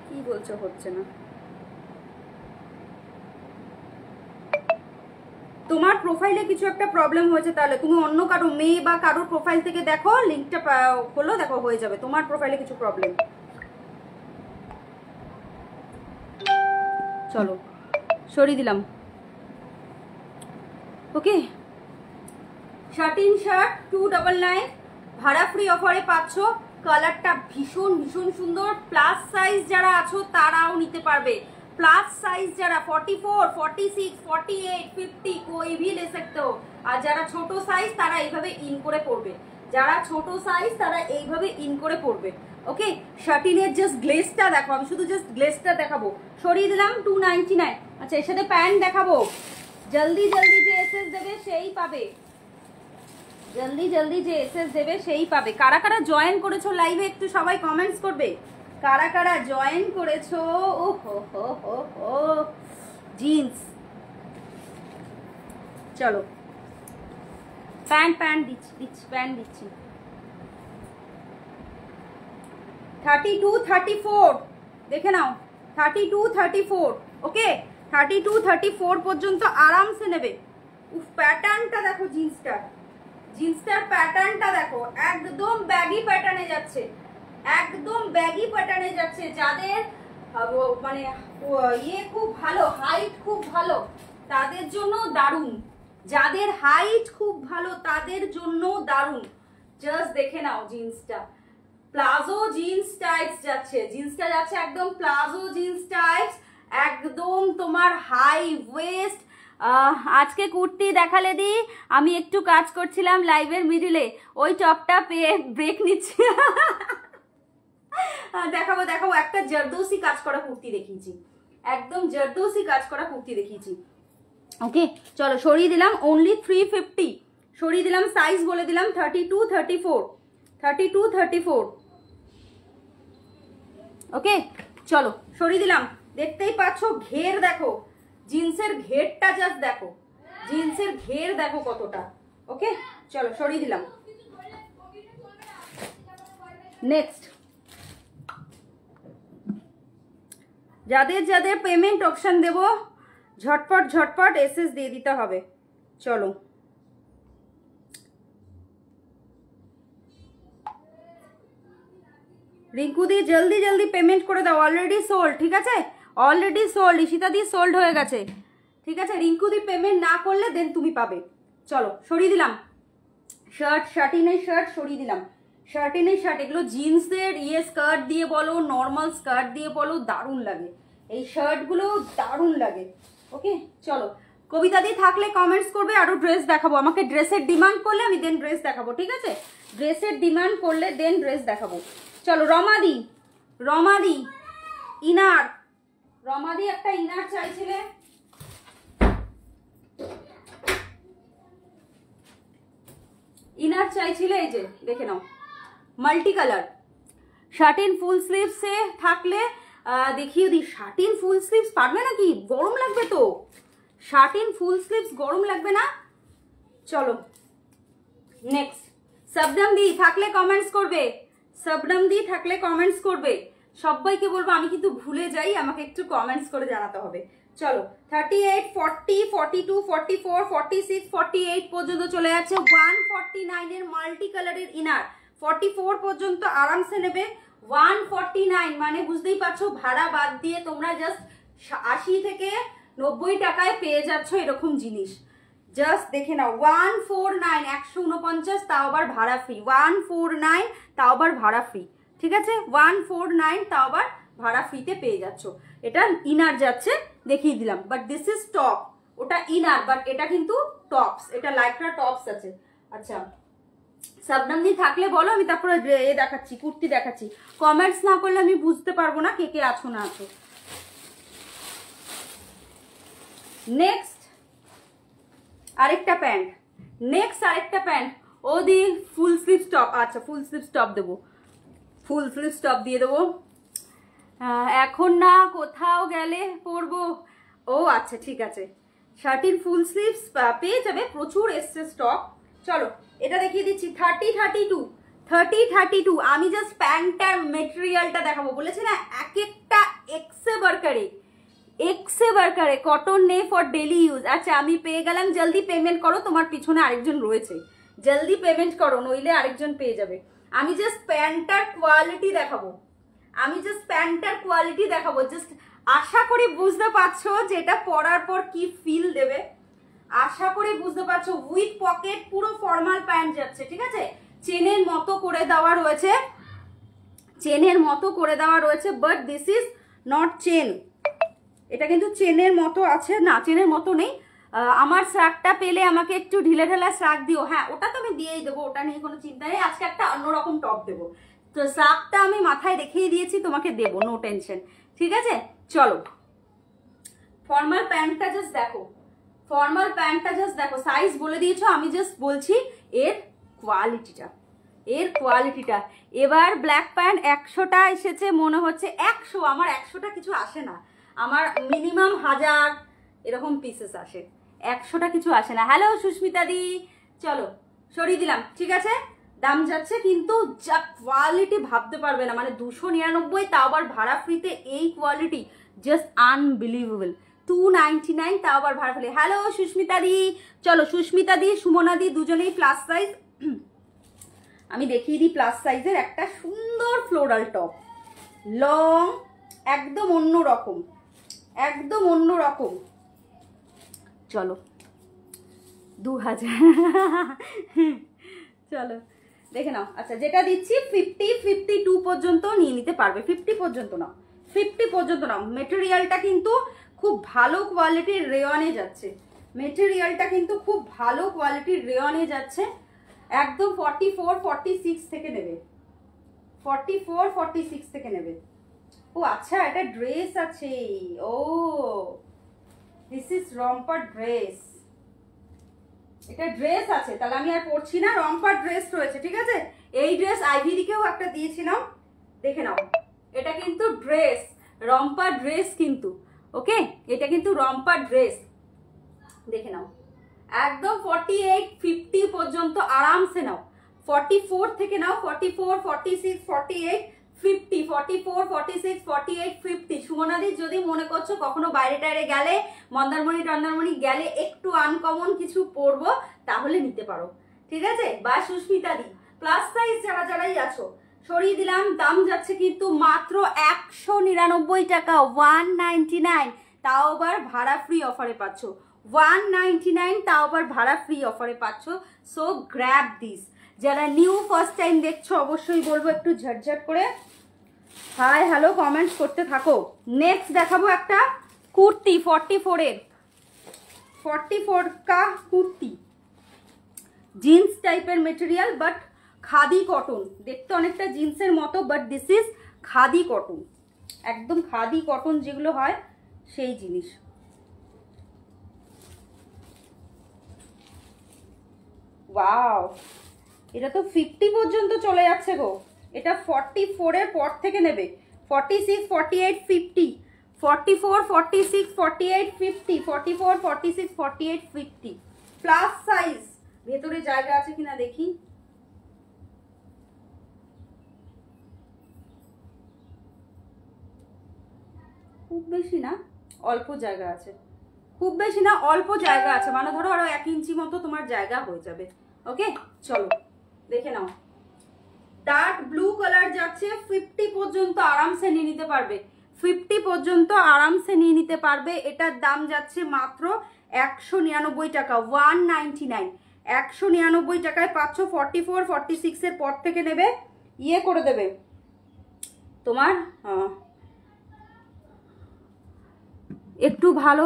কি বলছো হচ্ছে না? তোমার প্রোফাইলে কিছু একটা প্রবলেম হয়েছে, তাহলে তুমি অন্য কারো মেয়ে বা কারোর প্রোফাইল থেকে দেখো, লিঙ্কটা খোলো, দেখো হয়ে যাবে। তোমার প্রোফাইলে কিছু প্রবলেম। চলো সরিয়ে দিলাম। ওকে, শার্টিন শার্ট 299, ভাড়া ফ্রি অফারে পাচ্ছ। কালারটা ভীষণ ভীষণ সুন্দর। প্লাস সাইজ যারা আছো তারাও নিতে পারবে। प्लस साइज जरा 44, 46, 48, 50 कोई भी ले सकते हो। আর যারা ছোট সাইজ তারা এইভাবে ইন করে পড়বে, যারা ছোট সাইজ তারা এইভাবে ইন করে পড়বে। ওকে, শার্টিনের জাস্ট গ্লেজটা দেখো, আমি শুধু জাস্ট গ্লেজটা দেখাবো। সরিয়ে দিলাম 299। আচ্ছা, এর সাথে প্যান্ট দেখাবো। জলদি জলদি যে এসএস দেবে সেই পাবে, জলদি জলদি যে এসএস দেবে সেই পাবে। কারা কারা জয়েন করেছো লাইভে একটু সবাই কমেন্টস করবে, কারা কারা জয়েন করেছো। ও হো হো হো হো, জিন্স। চলো প্যান্ট প্যান্ট দিচ্ছি দিচ্ছি প্যান্ট দিচ্ছি। 32, 34 দেখে নাও, 32, 34। ওকে, 32, 34 পর্যন্ত আরামসে নেবে। উফ, প্যাটার্নটা দেখো, জিন্সটার জিন্সটার প্যাটার্নটা দেখো, একদম ব্যাগি প্যাটার্নে যাচ্ছে, একদম ব্যাগি প্যাটার্নে যাচ্ছে। যাদের মানে ইয়ে খুব ভালো, হাইট খুব ভালো, তাদের জন্য দারুণ। যাদের হাইট খুব ভালো তাদের জন্য দারুণ। জাস্ট দেখে নাও জিন্সটা, প্লাজো জিন্স টাইপস যাচ্ছে, জিন্সটা যাচ্ছে একদম প্লাজো জিন্স টাইপস, একদম তোমার হাই ওয়েস্ট। আজকে কুর্তি দেখালে দি, আমি একটু কাজ করছিলাম লাইভের মিডিলে, ওই টপটা পেয়ে ব্রেক নিচ্ছি। দেখাবো দেখাবো, একটা জর্দোসি কাজ করা কুর্তি দেখিয়েছি, একদম জর্দোসি কাজ করা কুর্তি দেখিয়েছি। ওকে, চলো সরিয়ে দিলাম, অনলি 350 সরিয়ে দিলাম। সাইজ বলে দিলাম 32, 34, 32, 34। ওকে, চলো সরিয়ে দিলাম। দেখতেই পাচ্ছ ঘের দেখো, জিন্সের ঘেরটা জাস্ট দেখো, জিন্সের ঘের দেখো কতটা। ওকে, চলো সরিয়ে দিলাম। নেক্সট, যাদের যাদের পেমেন্ট অপশন দেব ঝটপট ঝটপট এসএস দিয়ে দিতে হবে। চলো রিঙ্কু দি জলদি জলদি পেমেন্ট করে দাও, অলরেডি সোল্ড, ঠিক আছে, অলরেডি সোল্ড, ঈশিতা দি সোল্ড হয়ে গেছে, ঠিক আছে। রিঙ্কু দি পেমেন্ট না করলে দেন তুমি পাবে। চলো সরিয়ে দিলাম শার্ট, শার্টিনের শার্ট সরিয়ে দিলাম, শার্টিনের শার্ট, এগুলো জিন্সের স্কার্ট দিয়ে বলো, নর্মাল স্কার্ট দিয়ে বলো, দারুণ লাগে এই শার্টগুলো, দারুণ লাগে। ওকে চলো, কবিতা দি থাকলে কমেন্টস করবে, আরো ড্রেস দেখাবো, আমাকে ড্রেসের ডিমান্ড করলে আমি দেন ড্রেস দেখাবো, ঠিক আছে, ড্রেসের ডিমান্ড করলে দেন ড্রেস দেখাবো। চলো রমাদি, রমাদি ইনার, রমাদি একটা ইনার চাইছিলে, ইনার চাইছিলে, এই যে দেখে নাও মাল্টি কালার, শার্টিন ফুল স্লিভসে থাকলে দেখিয়ে দিই। শার্টিন ফুল স্লিভস পারবে নাকি, গরম লাগবে তো, শার্টিন ফুল স্লিভস গরম লাগবে না। চলো নেক্সট, শবনম দি থাকলে কমেন্টস করবে, শবনম দি থাকলে কমেন্টস করবে, সবাইকে বলবো, আমি কিন্তু ভুলে যাই, আমাকে একটু কমেন্টস করে জানাতে হবে। চলো 38, 40, 42, 44, 46, 48 পর্যন্ত চলে যাচ্ছে, 149 এর মাল্টি কালারের ইনার, 44 পর্যন্ত আরামসে নেবে, 149 মানে বুঝতেই পারছো ভাড়া বাদ দিয়ে তোমরা জাস্ট 80 থেকে 90 টাকায় পেয়ে যাচ্ছ এরকম জিনিস। জাস্ট দেখে নাও 149, 149, তাও আবার ভাড়া ফ্রি, 149 তাও আবার ভাড়া ফ্রি, ঠিক আছে, 149 তাও আবার ভাড়া ফ্রিতে পেয়ে যাচ্ছ। এটা ইনার যাচ্ছে, দেখিয়ে দিলাম, বাট দিস ইজ টপ, ওটা ইনার বাট এটা কিন্তু টপস, এটা লাইক্রা টপস আছে। আচ্ছা শবনম দি থাকলে বলো, আমি তারপরে এ দেখাচ্ছি, কুর্তি দেখাচ্ছি, কমেন্টস না করলে আমি বুঝতে পারবো না কে কে আছো না আছো। নেক্সট আরেকটা প্যান্ট, নেক্সট আরেকটা প্যান্ট, ও দি ফুল স্লিভ টপ, আচ্ছা ফুল স্লিভ টপ দেবো, ফুল স্লিভ টপ দিয়ে দেবো, এখন না কোথাও গেলে পরবো, ও আচ্ছা ঠিক আছে, শার্টিন ফুল স্লিভস পেয়ে যাবে, প্রচুর এসছে স্টক। চলো এটা দেখিয়ে দিচ্ছি, 30, 32, 30, 32, আমি জাস্ট প্যান্টটার মেটেরিয়ালটা দেখাবো, বলেছি না এক একটা এক্সে বার্কারে, এক্সে বার্কারে, কটন নে ফর ডেলি ইউজ। আচ্ছা আমি পেয়ে গেলাম, জলদি পেমেন্ট করো, তোমার পিছনে আরেকজন রয়েছে, জলদি পেমেন্ট করো নইলে আরেকজন পেয়ে যাবে। আমি জাস্ট প্যান্টটার কোয়ালিটি দেখাবো, আমি জাস্ট প্যান্টটার কোয়ালিটি দেখাবো, জাস্ট আশা করি বুঝতে পারছো যে এটা পরার পর কি ফিল দেবে, আশা করি বুঝতে পারছো। উইথ পকেট, পুরো ফর্মাল প্যান্ট যাচ্ছে, ঠিক আছে, চেনের মতো করে দেওয়া রয়েছে, চেনের মতো করে দেওয়া রয়েছে, but this is not chain, এটা কিন্তু চেনের মতো আছে না, চেনের মতো নেই। আমার শ্রাকটা পেলে আমাকে একটু ঢিলে ঢালা শ্রাক দিও, হ্যাঁ ওটা তো আমি দিয়েই দেবো, ওটা নিয়ে কোনো চিন্তা নেই। আজকে একটা অন্যরকম টপ দেবো, তো শ্রাকটা আমি মাথায় রেখেই দিয়েছি, তোমাকে দেবো, নো টেনশন, ঠিক আছে। চলো ফর্মাল প্যান্টটা জাস্ট দেখো, ফর্মাল প্যান্টটা জাস্ট দেখো, সাইজ বলে দিয়েছো, আমি জাস্ট বলছি এর কোয়ালিটিটা, এর কোয়ালিটিটা। এবার ব্ল্যাক প্যান্ট 100টা এসেছে মনে হচ্ছে, 100, আমার 100টা কিছু আসে না, আমার মিনিমাম 1000 এরকম পিসেস আসে, 100টা কিছু আসে না। হ্যালো সুস্মিতা দি, চলো সরিয়ে দিলাম, ঠিক আছে, দাম যাচ্ছে কিন্তু যা কোয়ালিটি ভাবতে পারবে না, মানে 299, তাও আবার ভাড়া ফ্রিতে, এই কোয়ালিটি জাস্ট আনবিলিভেবল, 299 তাও আবার ভাড়া ফ্রি। হ্যালো সুস্মিতা দি, চলো সুস্মিতা দি সুমনা দি দুজনেই প্লাস সাইজ, আমি দেখিয়ে দিই প্লাস সাইজের একটা সুন্দর ফ্লোরাল টপ, লং, একদম অন্য রকম, একদম অন্য রকম। চলো 2000, চলো দেখে নাও। আচ্ছা যেটা দিচ্ছি 50, 52 পর্যন্ত নিয়ে নিতে পারবে, 50 পর্যন্ত নাও, 50 পর্যন্ত নাও। মেটেরিয়ালটা কিন্তু খুব ভালো কোয়ালিটির রেয়নে যাচ্ছে, মেটেরিয়ালটা কিন্তু খুব ভালো কোয়ালিটির রেয়নে যাচ্ছে, একদম 44, 46 থেকে নেবে, 44, 46 থেকে নেবে। ও আচ্ছা এটা ড্রেস আছে, ও দিস ইজ রম্পার ড্রেস, এটা ড্রেস আছে, তাহলে আমি আর পরছি না, রম্পার ড্রেস রয়েছে, ঠিক আছে। এই ড্রেস আইভিরিকেও একটা দিয়েছিলাম, দেখে নাও, এটা কিন্তু ড্রেস, রম্পার ড্রেস কিন্তু, ওকে, এটা কিন্তু রম্পার ড্রেস, দেখে নাও, একদম 48, 50 পর্যন্ত আরামসে নাও, 44 থেকে নাও, 44, 46, 48, 50, 44, 46, 48, 50। সুমনাদি যদি মনে করছো কখনো বাইরে টাইরে গেলে, মন্দারমণি গেলে একটু আনকমন কিছু পরবো, তাহলে নিতে পারো, ঠিক আছে। বা সুস্মিতা দি প্লাস সাইজ যারাই আছো, সরিয়ে দিলাম। দাম যাচ্ছে কিন্তু মাত্র 199 টাকা, 199, তাও আবার ভাড়া ফ্রি অফারে পাচ্ছ। 199, তাও আবার ভাড়া ফ্রি অফারে পাচ্ছ। So grab this. যারা নিউ ফার্স্ট টাইম দেখছো অবশ্যই বলবো একটু ঝটঝট করে হাই হ্যালো কমেন্টস করতে থাকো। নেক্সট দেখাবো একটা কুর্তি 44 এর, 44 কা কুর্তি, জিন্স টাইপের মেটেরিয়াল বাট খাদি কটন, দেখতে অনেকটা জিন্সের মতো but this is khadi cotton, একদম খাদি কটন যেগুলো হয় সেই জিনিস। ওয়াও, এটা তো 50 পর্যন্ত চলে যাচ্ছে গো। এটা 44 এর পর থেকে নেবে, 46, 48, 50, 44, 46, 48, 50, 44, 46, 48, 50 প্লাস সাইজ। ভেতরে জায়গা আছে কিনা দেখি। খুব বেশি না, অল্প জায়গা আছে, খুব বেশি না অল্প জায়গা আছে, মানে ধরো আরো 1 ইঞ্চি মতো তোমার জায়গা হয়ে যাবে। ওকে চলো দেখে নাও। ডার্ক ব্লু কালার যাচ্ছে 50 পর্যন্ত আরামসে নিয়ে নিতে পারবে, 50 পর্যন্ত আরামসে নিয়ে নিতে পারবে। এটার দাম যাচ্ছে মাত্র 199 টাকা, 199, 199 টাকায় পাচ্ছ। 44, 46 এর পর থেকে নেবে, ইয়ে করে দেবে তোমার একটু ভালো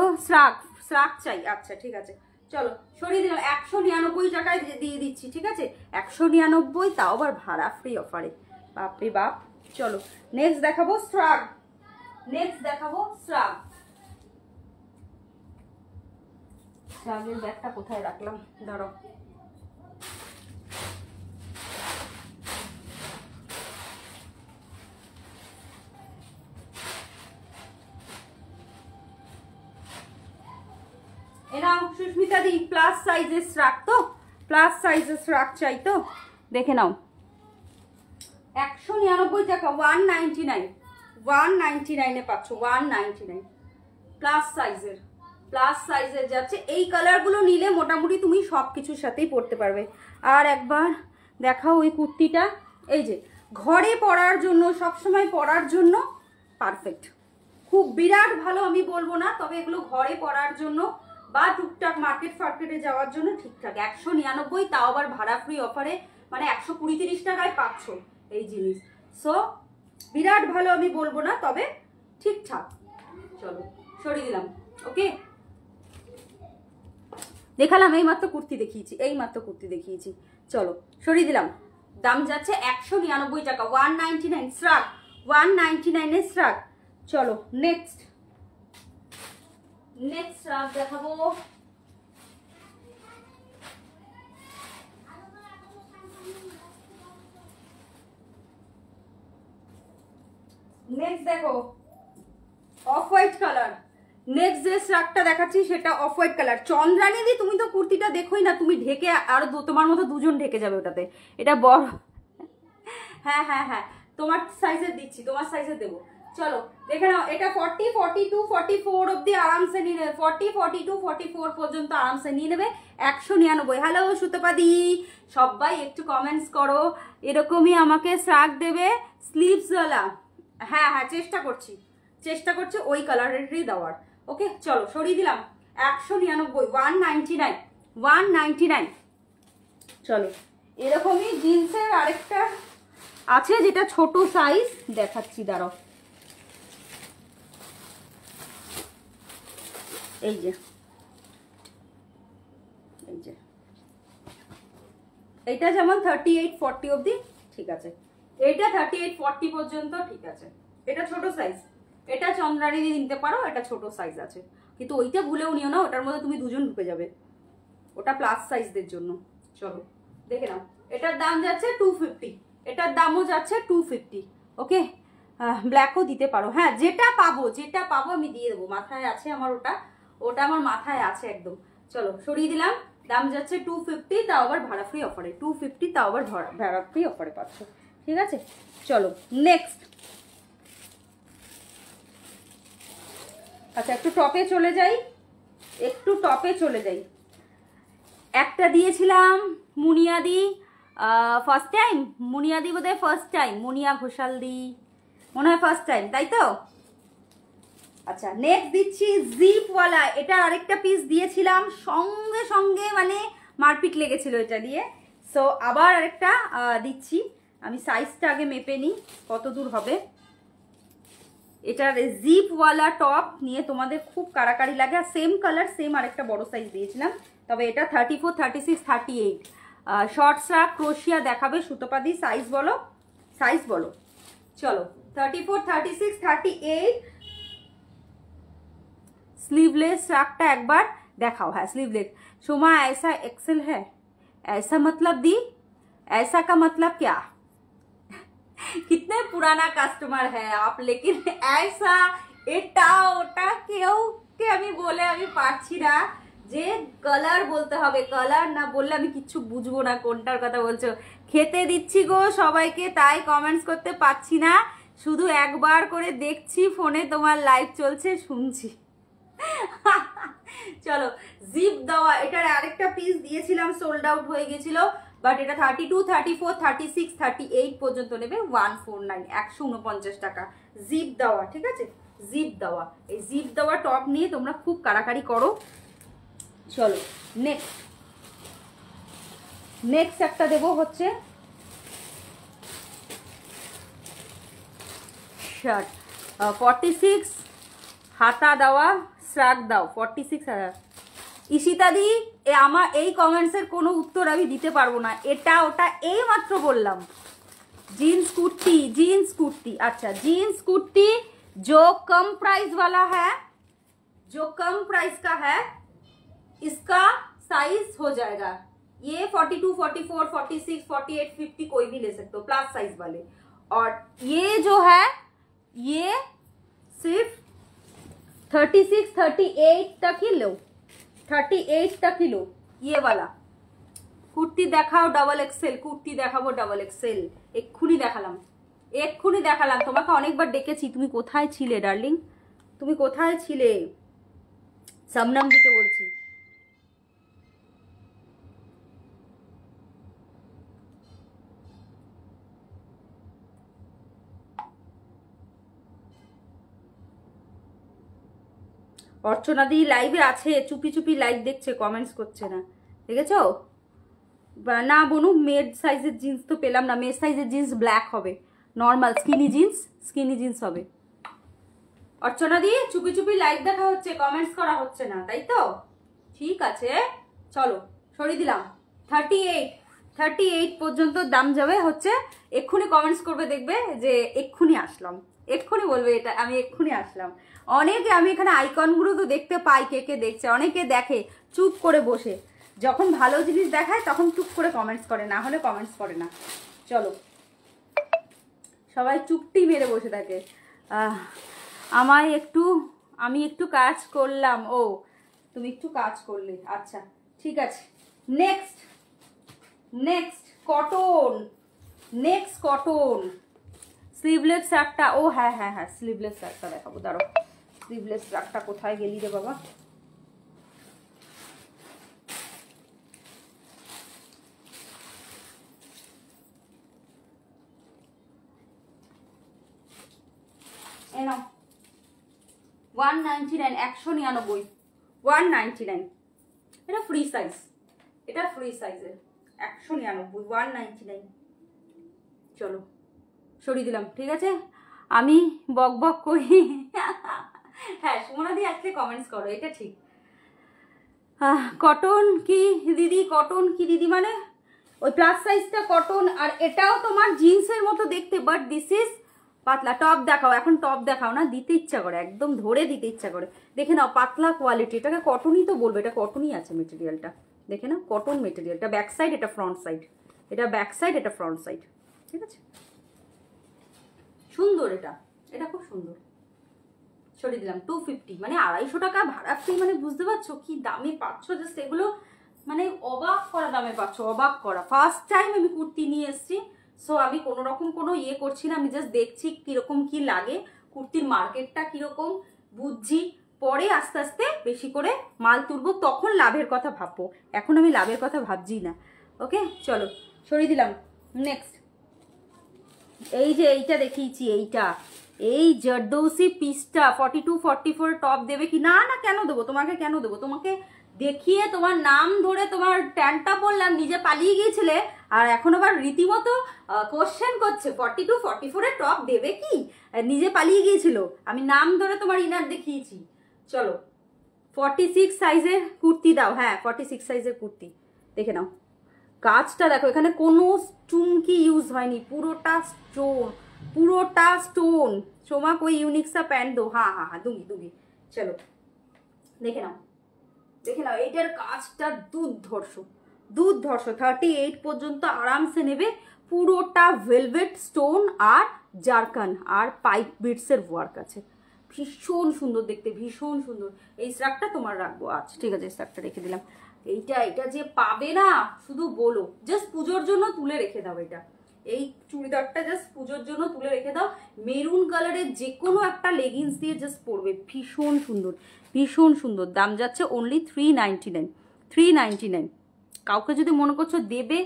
শ্রাক চাই। আচ্ছা ঠিক আছে, চলো সরিয়ে দিলাম। 199 টাকায় দিয়ে দিচ্ছি, ঠিক আছে, 199, তাও আবার ভাড়া ফ্রি অফারে। বাপরে বাপ। চলো নেক্সট দেখাবো শ্রাগ, শ্রাগের ব্যাগটা কোথায় রাখলাম, ধরো। এনাও সুস্মিতা দি প্লাস সাইজের শ্রাগ, তো প্লাস সাইজের শ্রাগ চাই তো, দেখে নাও। 199 টাকা, 199, 199 এ পাচ্ছ, 199 প্লাস সাইজের যাচ্ছে। এই কালারগুলো নিলে মোটামুটি তুমি সব কিছুর সাথেই পরতে পারবে। আর একবার দেখাও ওই কুর্তিটা, এই যে ঘরে পরার জন্য, সবসময় পরার জন্য পারফেক্ট, খুব বিরাট ভালো আমি বলবো না, তবে এগুলো ঘরে পরার জন্য বা টুকটাক মার্কেটে যাওয়ার জন্য ঠিকঠাক। 199, তাও আবার ভাড়া ফ্রি অফারে, মানে 120-30 টাকায় পাচ্ছ এই জিনিস। সো বিরাট ভালো আমি বলবো না, তবে ঠিকঠাক। চলো সরিয়ে দিলাম। ওকে দেখালাম, এইমাত্র কুর্তি দেখিয়েছি, চলো সরিয়ে দিলাম। দাম যাচ্ছে 199 টাকা, 199 শ্রাগ, 199 এর শ্রাগ। চলো নেক্সট শ্রাগ দেখাবো। নেক্সট দেখো অফ হোয়াইট কালার। নেক্সট যে শ্রাগটা দেখাচ্ছি সেটা অফ হোয়াইট কালার। চন্দ্রানী দি তুমি তো কুর্তিটা দেখোই না, তুমি ঢেকে আরো তোমার মতো দুজন ঢেকে যাবে ওটাতে, এটা বড়। হ্যাঁ তোমার সাইজের দিচ্ছি, তোমার সাইজের দেবো। চলো দেখে নাও, এটা 40, 42, 44 অব্দি আরামসে নিয়ে নেবে, 40, 42, 44 পর্যন্ত আরামসে নিয়ে নেবে 199। হ্যালো সুতপাদি, সবাই একটু কমেন্টস করো, এরকমই আমাকে শ্রাগ দেবে স্লিভসওয়ালা। হ্যাঁ চেষ্টা করছি ওই কালারেরই দেওয়ার। ওকে চলো সরিয়ে দিলাম। 199, 199, 199। চলো এরকমই জিন্সের আরেকটা আছে যেটা ছোট সাইজ দেখাচ্ছি, দাঁড়াও। এই যে এইটা যেমন 38, 40 অবধি ঠিক আছে, এইটা 38, 40 পর্যন্ত ঠিক আছে। এটা ছোট সাইজ, এটা চন্দ্রানী দিয়ে নিতে পারো, এটা ছোট সাইজ আছে, কিন্তু ওইটা ভুলেও নিও না, ওটার মধ্যে তুমি দুজন ঢুকে যাবে, ওটা প্লাস সাইজদের জন্য। চলো দেখে নাও, এটার দাম যাচ্ছে 250, এটার দামও যাচ্ছে 250। ওকে ব্ল্যাকও দিতে পারো, হ্যাঁ যেটা পাবো আমি দিয়ে দেবো, মাথায় আছে আমার, ওটা আমার মাথায় আছে একদম। চলো সরিয়ে দিলাম। দাম যাচ্ছে 250, তাও আবার ভাড়া ফ্রি অফারে, 250, তাও আবার ভাড়া ফ্রি অফারে পাচ্ছ। ঠিক আছে, চলো নেক্সট। আচ্ছা একটু টপে চলে যাই, একটু টপে চলে যাই। একটা দিয়েছিলাম মুনিয়াদি, ফার্স্ট টাইম মুনিয়াদি বোধহয় ফার্স্ট টাইম, মুনিয়া ঘোষালদি মনে হয় ফার্স্ট টাইম, তাই তো? আচ্ছা নেক্সট দিচ্ছি জিপওয়ালা, এটা আরেকটা পিস দিয়েছিলাম, সঙ্গে সঙ্গে মানে মারপিট লেগেছিল এটা দিয়ে, সো আবার আরেকটা দিচ্ছি। আমি সাইজটা আগে মেপে নিই কত দূর হবে। এটার জিপওয়ালা টপ নিয়ে তোমাদের খুব কাড়াকাড়ি লাগে, আর সেম কালার সেম আরেকটা বড় সাইজ দিয়েছিলাম, তবে এটা 34, 36, 38 শর্ট স্ট্রাপ ক্রোশিয়া দেখাবে সুতোপাদি। সাইজ বলো, সাইজ বলো। চলো 34, 36, 38 स्लीवलेस फ्रॉकটা একবার দেখাও। হ্যাঁ स्लीवलेस। शोमा ऐसा एक्सेल है, ऐसा मतलब दी, ऐसा का मतलब क्या? कितने पुराना कस्टमर है आप, लेकिन ऐसा এটা ওটা কেউ কে আমি বলে আমি পারছি না, যে কালার বলতে হবে, কালার না বললে আমি কিচ্ছু বুঝবো না কোনটার কথা বলছো। খেতে দিচ্ছি গো সবাইকে, তাই কমেন্টস করতে পারছি না, শুধু একবার করে দেখছি ফোনে তোমার লাইভ চলছে শুনছি। চলো জিপ দেওয়া, এটার আরেকটা পিস দিয়েছিলাম, সোল্ড আউট হয়ে গেছিল, বাট এটা 32, 34, 36, 38 পর্যন্ত নেবে 149, 149 টাকা জিপ দেওয়া। ঠিক আছে, জিপ দেওয়া, এই জিপ দেওয়া টপ নিয়ে তোমরা খুব কাড়াকাড়ি করো। চলো নেক্সট, নেক্সট একটা দেবো হচ্ছে শার্ট 46 হাতা দেওয়া, শ্রাগ দাও 46। ঈশিতাদি আমার এই কমেন্টসের কোনো উত্তর আমি দিতে পারবো না, এটা ওটা এই মাত্র বললাম। जीन्स कुर्ती, जीन्स कुर्ती, अच्छा जीन्स कुर्ती जो कम प्राइस वाला है, जो कम प्राइस का है, इसका साइज हो जाएगा ये 42, 44, 46, 48, 50 कोई भी ले सकते हो, प्लस साइज वाले। और ये जो है ये सिर्फ 36, 38 तक ही लो, 38 तक ही लो। ये वाला কুর্তি দেখাও ডাবল এক্সেল, কুর্তি দেখাবো ডাবল এক্সেল, এক্ষুনি দেখালাম, এক্ষুনি দেখালাম। তোমাকে অনেকবার ডেকেছি, তুমি কোথায় ছিলে ডার্লিং, তুমি কোথায় ছিলে? শবনম দিকে বলছি। অর্চনাদি লাইভে আছে, চুপি চুপি লাইভ দেখছে, কমেন্টস করছে না, দেখেছো? না বনু মেড সাইজের জিন্স তো পেলাম না, মেড সাইজের জিন্স ব্ল্যাক হবে, নর্মাল স্কিনি জিন্স হবে। অর্চনা দিয়ে চুপি চুপি লাইভ দেখা হচ্ছে, কমেন্টস করা হচ্ছে না, তাই তো? ঠিক আছে চলো সরিয়ে দিলাম। 38 পর্যন্ত দাম যাবে হচ্ছে, এক্ষুনি কমেন্টস করবে, দেখবে যে এক্ষুনি আসলাম, এক্ষুনি বলবে এটা আমি এক্ষুনি আসলাম। অনেকে আমি এখানে আইকনগুলো তো দেখতে পাই, কে কে দেখছে, অনেকে দেখে চুপ করে বসে, যখন ভালো জিনিস দেখায় তখন চুপ করে কমেন্টস করে, না হলে কমেন্টস করে না। চলো সবাই চুপটি মেরে বসে থাকে। আমি একটু কাজ করলাম, ও তুমি একটু কাজ করলে, আচ্ছা ঠিক আছে। Next cotton, next cotton sleeveless শার্টটা, ও হ্যাঁ হ্যাঁ হ্যাঁ স্লিভলেস শার্টটা দেখাবো, দাঁড়াও স্লিভলেস শার্টটা কোথায় গেলি রে বাবা? এনো 199, 199, 199, এটা ফ্রি সাইজ, এটা ফ্রি সাইজের 199, 199। চলো সরিয়ে দিলাম, ঠিক আছে। আমি বক বক করি, হ্যাঁ সুমনাদি আজকে কমেন্টস করো, এটা ঠিক। কটন কি দিদি, কটন কি দিদি মানে ওই প্লাস সাইজটা কটন, আর এটাও তোমার জিন্সের মতো দেখতে, বাট দিস ইজ পাতলা। টপ দেখাও, এখন টপ দেখাও না, দিতে ইচ্ছা করে, একদম ধরে দিতে ইচ্ছা করে। দেখে নাও পাতলা কোয়ালিটি, এটাকে কটনই তো বলবে, এটা কটনই আছে মেটেরিয়ালটা, দেখে নাও কটন মেটেরিয়াল। এটা ব্যাক সাইড, এটা ফ্রন্ট সাইড, এটা ব্যাক সাইড, এটা ফ্রন্ট সাইড, ঠিক আছে। সুন্দর, এটা এটা খুব সুন্দর। সরিয়ে দিলাম 250, মানে 250 টাকা ভাড়া ফ্রি, মানে বুঝতে পারছো কি দামে পাচ্ছ, জাস্ট এগুলো মানে অবাক করা দামে পাচ্ছ, অবাক করা। ফার্স্ট টাইম আমি কুর্তি নিয়ে এসেছি, সো আমি কোনো রকম কোনো ইয়ে করছি না, আমি জাস্ট দেখছি কিরকম কি লাগে, কুর্তির মার্কেটটা কিরকম বুঝছি, পরে আস্তে আস্তে বেশি করে মাল তুলবো, তখন লাভের কথা ভাববো। এখন আমি লাভের কথা ভাবছি না। ওকে চলো সরিয়ে দিলাম। নেক্সট এই যে এইটা দেখিয়েছি, এইটা এই জারদৌসি পিসটা 42-44 টপ দেবে কি না? না কেন দেবো তোমাকে, কেন দেবো তোমাকে? দেখিয়ে তোমার নাম ধরে তোমার প্যান্টটা পরলাম, নিজে পালিয়ে গিয়েছিলে, আর এখন আবার রীতিমতো কোশ্চেন করছে 42-44 টপ দেবে কি? নিজে পালিয়ে গিয়েছিল, আমি নাম ধরে তোমার ইনার দেখিয়েছি। চলো 46 সাইজের কুর্তি দাও। হ্যাঁ 46 সাইজের কুর্তি দেখে নাও, কাজটা দেখো, এখানে কোনো চুমকি ইউজ হয়নি, পুরোটা স্টোন, পুরোটা স্টোন। সোমা कोई यूनिक सा पैंट दो। हाँ हाँ हाँ दूंगी दूंगी। चलो দেখে নাও, দেখে নাও, এইটার কাজটা দুর্ধর্ষ, দুর্ধর্ষ। 38 পর্যন্ত আরামসে নেবে, পুরোটা ভেলভেট স্টোন আর জারকান আর পাইপ বিটসের ওয়ার্ক আছে, ভীষণ সুন্দর দেখতে, ভীষণ সুন্দর। এই স্ট্রাকটা তোমার রাখবো, আচ্ছা ঠিক আছে, স্ট্রাকটা রেখে দিলাম। এটা যে পাবে না শুধু বলো, জাস্ট পুজোর জন্য তুলে রেখে দাও। এটা এই চুড়িদারটা জাস্ট পুজোর জন্য তুলে রেখে দাও, মেরুন কালারের যে কোনো একটা লেগিংস দিয়ে জাস্ট পরবে, ভীষণ সুন্দর, ভীষণ সুন্দর। দাম যাচ্ছে অনলি 399, 399। কাউকে যদি মনে করছো দেবে,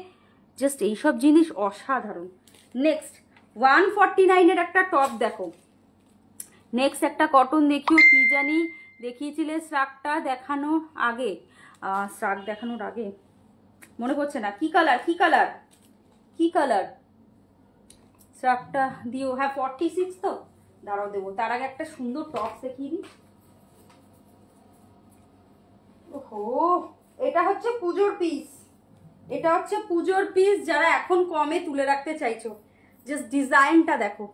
জাস্ট এইসব জিনিস অসাধারণ। নেক্সট 149-এর একটা টপ দেখো। নেক্সট একটা কটন দেখিও, কি জানি দেখিয়েছিলে শ্রাকটা দেখানো আগে, শ্রাক দেখানোর আগে মনে পড়ছে না, কি কালার, কি কালার, কি কালার শ্রাকটা দিও। হ্যাঁ 46 তো, দাঁড়াও দেবো, তার আগে একটা সুন্দর টপ দেখিয়ে দিই। ওহো, এটা হচ্ছে পুজোর পিস, এটা হচ্ছে পুজোর পিস, যারা এখন কমে তুলে রাখতে চাইছো। জাস্ট ডিজাইনটা দেখো,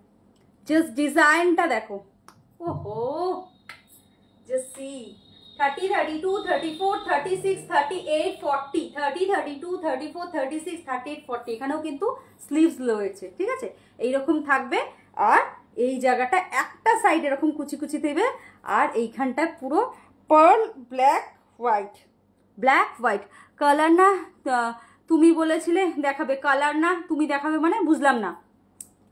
জাস্ট ডিজাইনটা দেখো। ওহো জাস্ট সি 30, 32, 34, 36, 38, 40, 30, 32, 34, 36, 38, 40। এখানেও কিন্তু স্লিভস রয়েছে, ঠিক আছে, এইরকম থাকবে। আর এই জায়গাটা একটা সাইড এরকম কুচি কুচি দেবে, আর এইখানটা পুরো pearl black white, black white colour না। তুমি বলেছিলে দেখাবে, কালার না তুমি দেখাবে, মানে বুঝলাম না,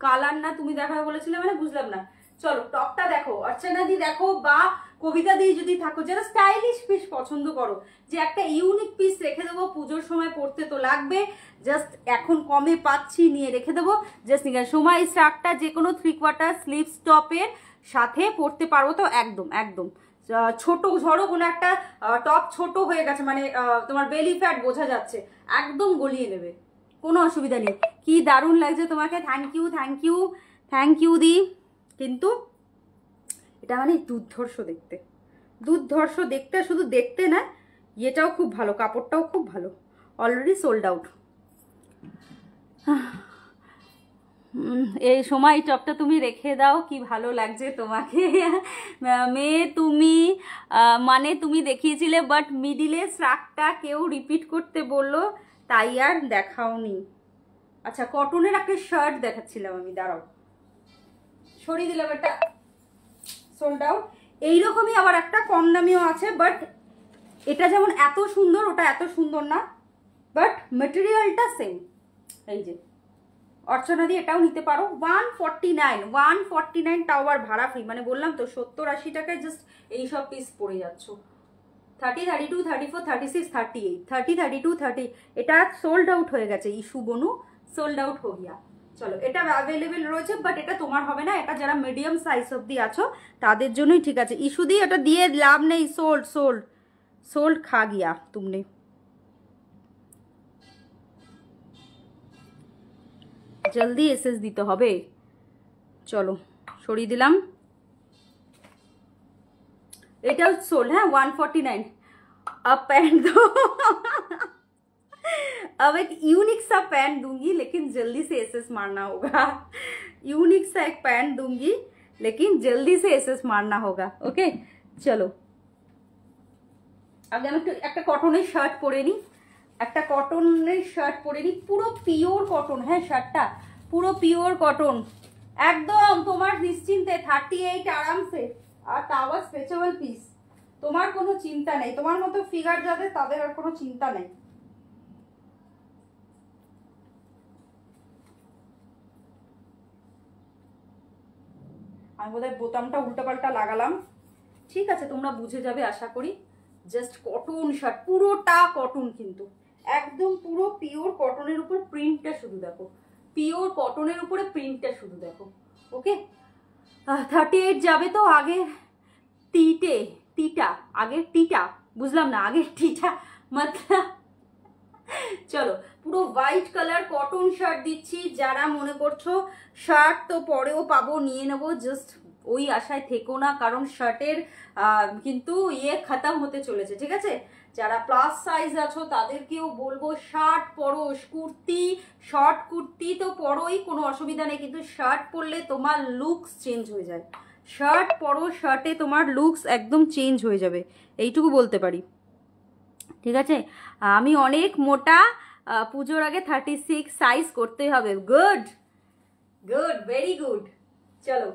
কালার না তুমি দেখাবে বলেছিলে, মানে বুঝলাম না। চলো টপটা দেখো, অর্চনা দি দেখো, বা কবিতা দি যদি থাকো, যারা স্টাইলিশ পিস পছন্দ করো, যে একটা ইউনিক পিস রেখে দেবো, পুজোর সময় পড়তে তো লাগবে, জাস্ট এখন কমে পাচ্ছি নিয়ে রেখে দেবো। জাস্ট সময় এই স্টার্টটা যে কোনো 3/4 স্লিভস টপের সাথে পরতে পারবো তো, একদম একদম ছোট, ধরো কোনো একটা টপ ছোট হয়ে গেছে, মানে তোমার বেলি ফ্যাট বোঝা যাচ্ছে, একদম গলিয়ে নেবে, কোনো অসুবিধা নেই। কি দারুণ লাগছে তোমাকে, thank you, thank you, thank you দি। কিন্তু এটা মানে দুর্ধর্ষ দেখতে, দুর্ধর্ষ দেখতে, শুধু দেখতে না, এটাও খুব ভালো, কাপড়টাও খুব ভালো। Already sold out. এই সময় এই টপটা তুমি রেখে দাও, কি ভালো লাগছে তোমাকে মেয়ে তুমি, মানে তুমি দেখিয়েছিলে, বাট মিডিলে শ্রাকটা কেউ রিপিট করতে বললো, তাই আর দেখাওনি। আচ্ছা কটনের একটা শার্ট দেখাচ্ছিলাম আমি, দাঁড়াও সরিয়ে দিলাম, এটা সোল্ড আউট। এইরকমই আবার একটা কম দামিও আছে, বাট এটা যেমন এত সুন্দর, ওটা এত সুন্দর না, বাট মেটেরিয়ালটা সেম। এই যে অর্চনা দিয়ে এটাও নিতে পারো, 149, 149 তাও আর ভাড়া ফ্রি, মানে বললাম তো 70-80 টাকায় জাস্ট এইসব পিস পড়ে যাচ্ছ। 30, 32, 34, 36, 38, 30, 32, 30, এটা সোল্ড আউট হয়ে গেছে, ইস্যু বনু সোল্ড আউট হো গিয়া। চলো এটা অ্যাভেলেবেল রয়েছে, বাট এটা তোমার হবে না, এটা যারা মিডিয়াম সাইজ অব্দি আছো তাদের জন্যই ঠিক আছে। ইস্যু দিয়ে এটা দিয়ে লাভ নেই, সোল্ড সোল্ড সোল্ড খা গিয়া তুমনে। জলদি এসএস দিতে হবে। চলো সরিয়ে দিলাম, এটাও সোল্ড। হ্যাঁ 149। अब पैंट दो अब एक यूनिक सा पैंट दूंगी, लेकिन जल्दी से एसएस मारना होगा। यूनिक सा एक पैंट दूंगी, लेकिन जल्दी से एसएस मारना होगा। ओके चलो আগে আমি একটা কটনের শার্ট পরে নিই, একটা কটনের শার্ট পরে নিই, পুরো পিওর কটন। হ্যাঁ শার্টটা পুরো পিওর কটন, একদম তোমার নিশ্চিন্তে 38 আরামসে, আর তাও স্ট্রেচেবল পিস, তোমার কোনো চিন্তা নেই, তোমার মতো ফিগার যাদের তাদের আর কোনো চিন্তা নেই। আমি বোধহয় বোতামটা উল্টাপাল্টা লাগালাম, ঠিক আছে তোমরা বুঝে যাবে আশা করি। জাস্ট কটন শার্ট, পুরোটা কটন, কিন্তু একদম পুরো পিওর কটনের উপর প্রিন্টটা শুধু দেখো, পিওর কটনের উপরে প্রিন্টটা শুধু দেখো। ওকে 38 যাবে তো আগে টিটা আগের টিটা, বুঝলাম না আগের টিটা মতলব। চলো পুরো হোয়াইট কালার কটন শার্ট দিচ্ছি, যারা মনে করছো শার্ট তো পরেও পাবো নিয়ে নেবো, জাস্ট ওই আশায় থেকো না, কারণ শার্টের কিন্তু খতম হতে চলেছে, ঠিক আছে। যারা প্লাস সাইজ আছো তাদেরকেও বলবো শার্ট পরো, কুর্তি শর্ট কুর্তি তো পরোই, কোনো অসুবিধা নেই, কিন্তু শার্ট পরলে তোমার লুকস চেঞ্জ হয়ে যায়। শার্ট পরো, শার্টে তোমার লুকস একদম চেঞ্জ হয়ে যাবে, এইটুকু বলতে পারি, ঠিক আছে। আমি অনেক মোটা, পুজোর আগে 36 সাইজ করতে হবে। Good good, very good. চলো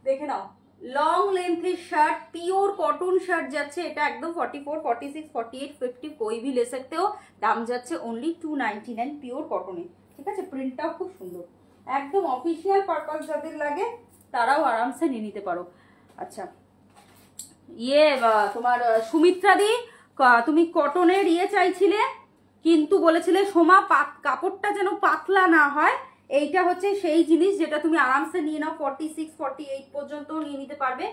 দেখে নাও, লং লেন্থের শার্ট, পিওর কটন শার্ট যাচ্ছে এটা একদম 44, 46, 48, 50 कोई भी ले सकते हो। দাম যাচ্ছে অনলি 299 পিওর কটনে, ঠিক আছে। প্রিন্টটাও খুব সুন্দর, একদম অফিসিয়াল পারপাস যাদের লাগে তারাও আরামসে নিয়ে নিতে পারো। আচ্ছা তোমার সুমিত্রা দি, তুমি কটনের চাইছিলে, কিন্তু বলেছিলে সোমা কাপড়টা যেন পাতলা না হয়, এইটা হচ্ছে সেই জিনিস যেটা তুমি আরামসে নিয়ে নাও, 46, 48 পর্যন্ত নিয়ে নিতে পারবে।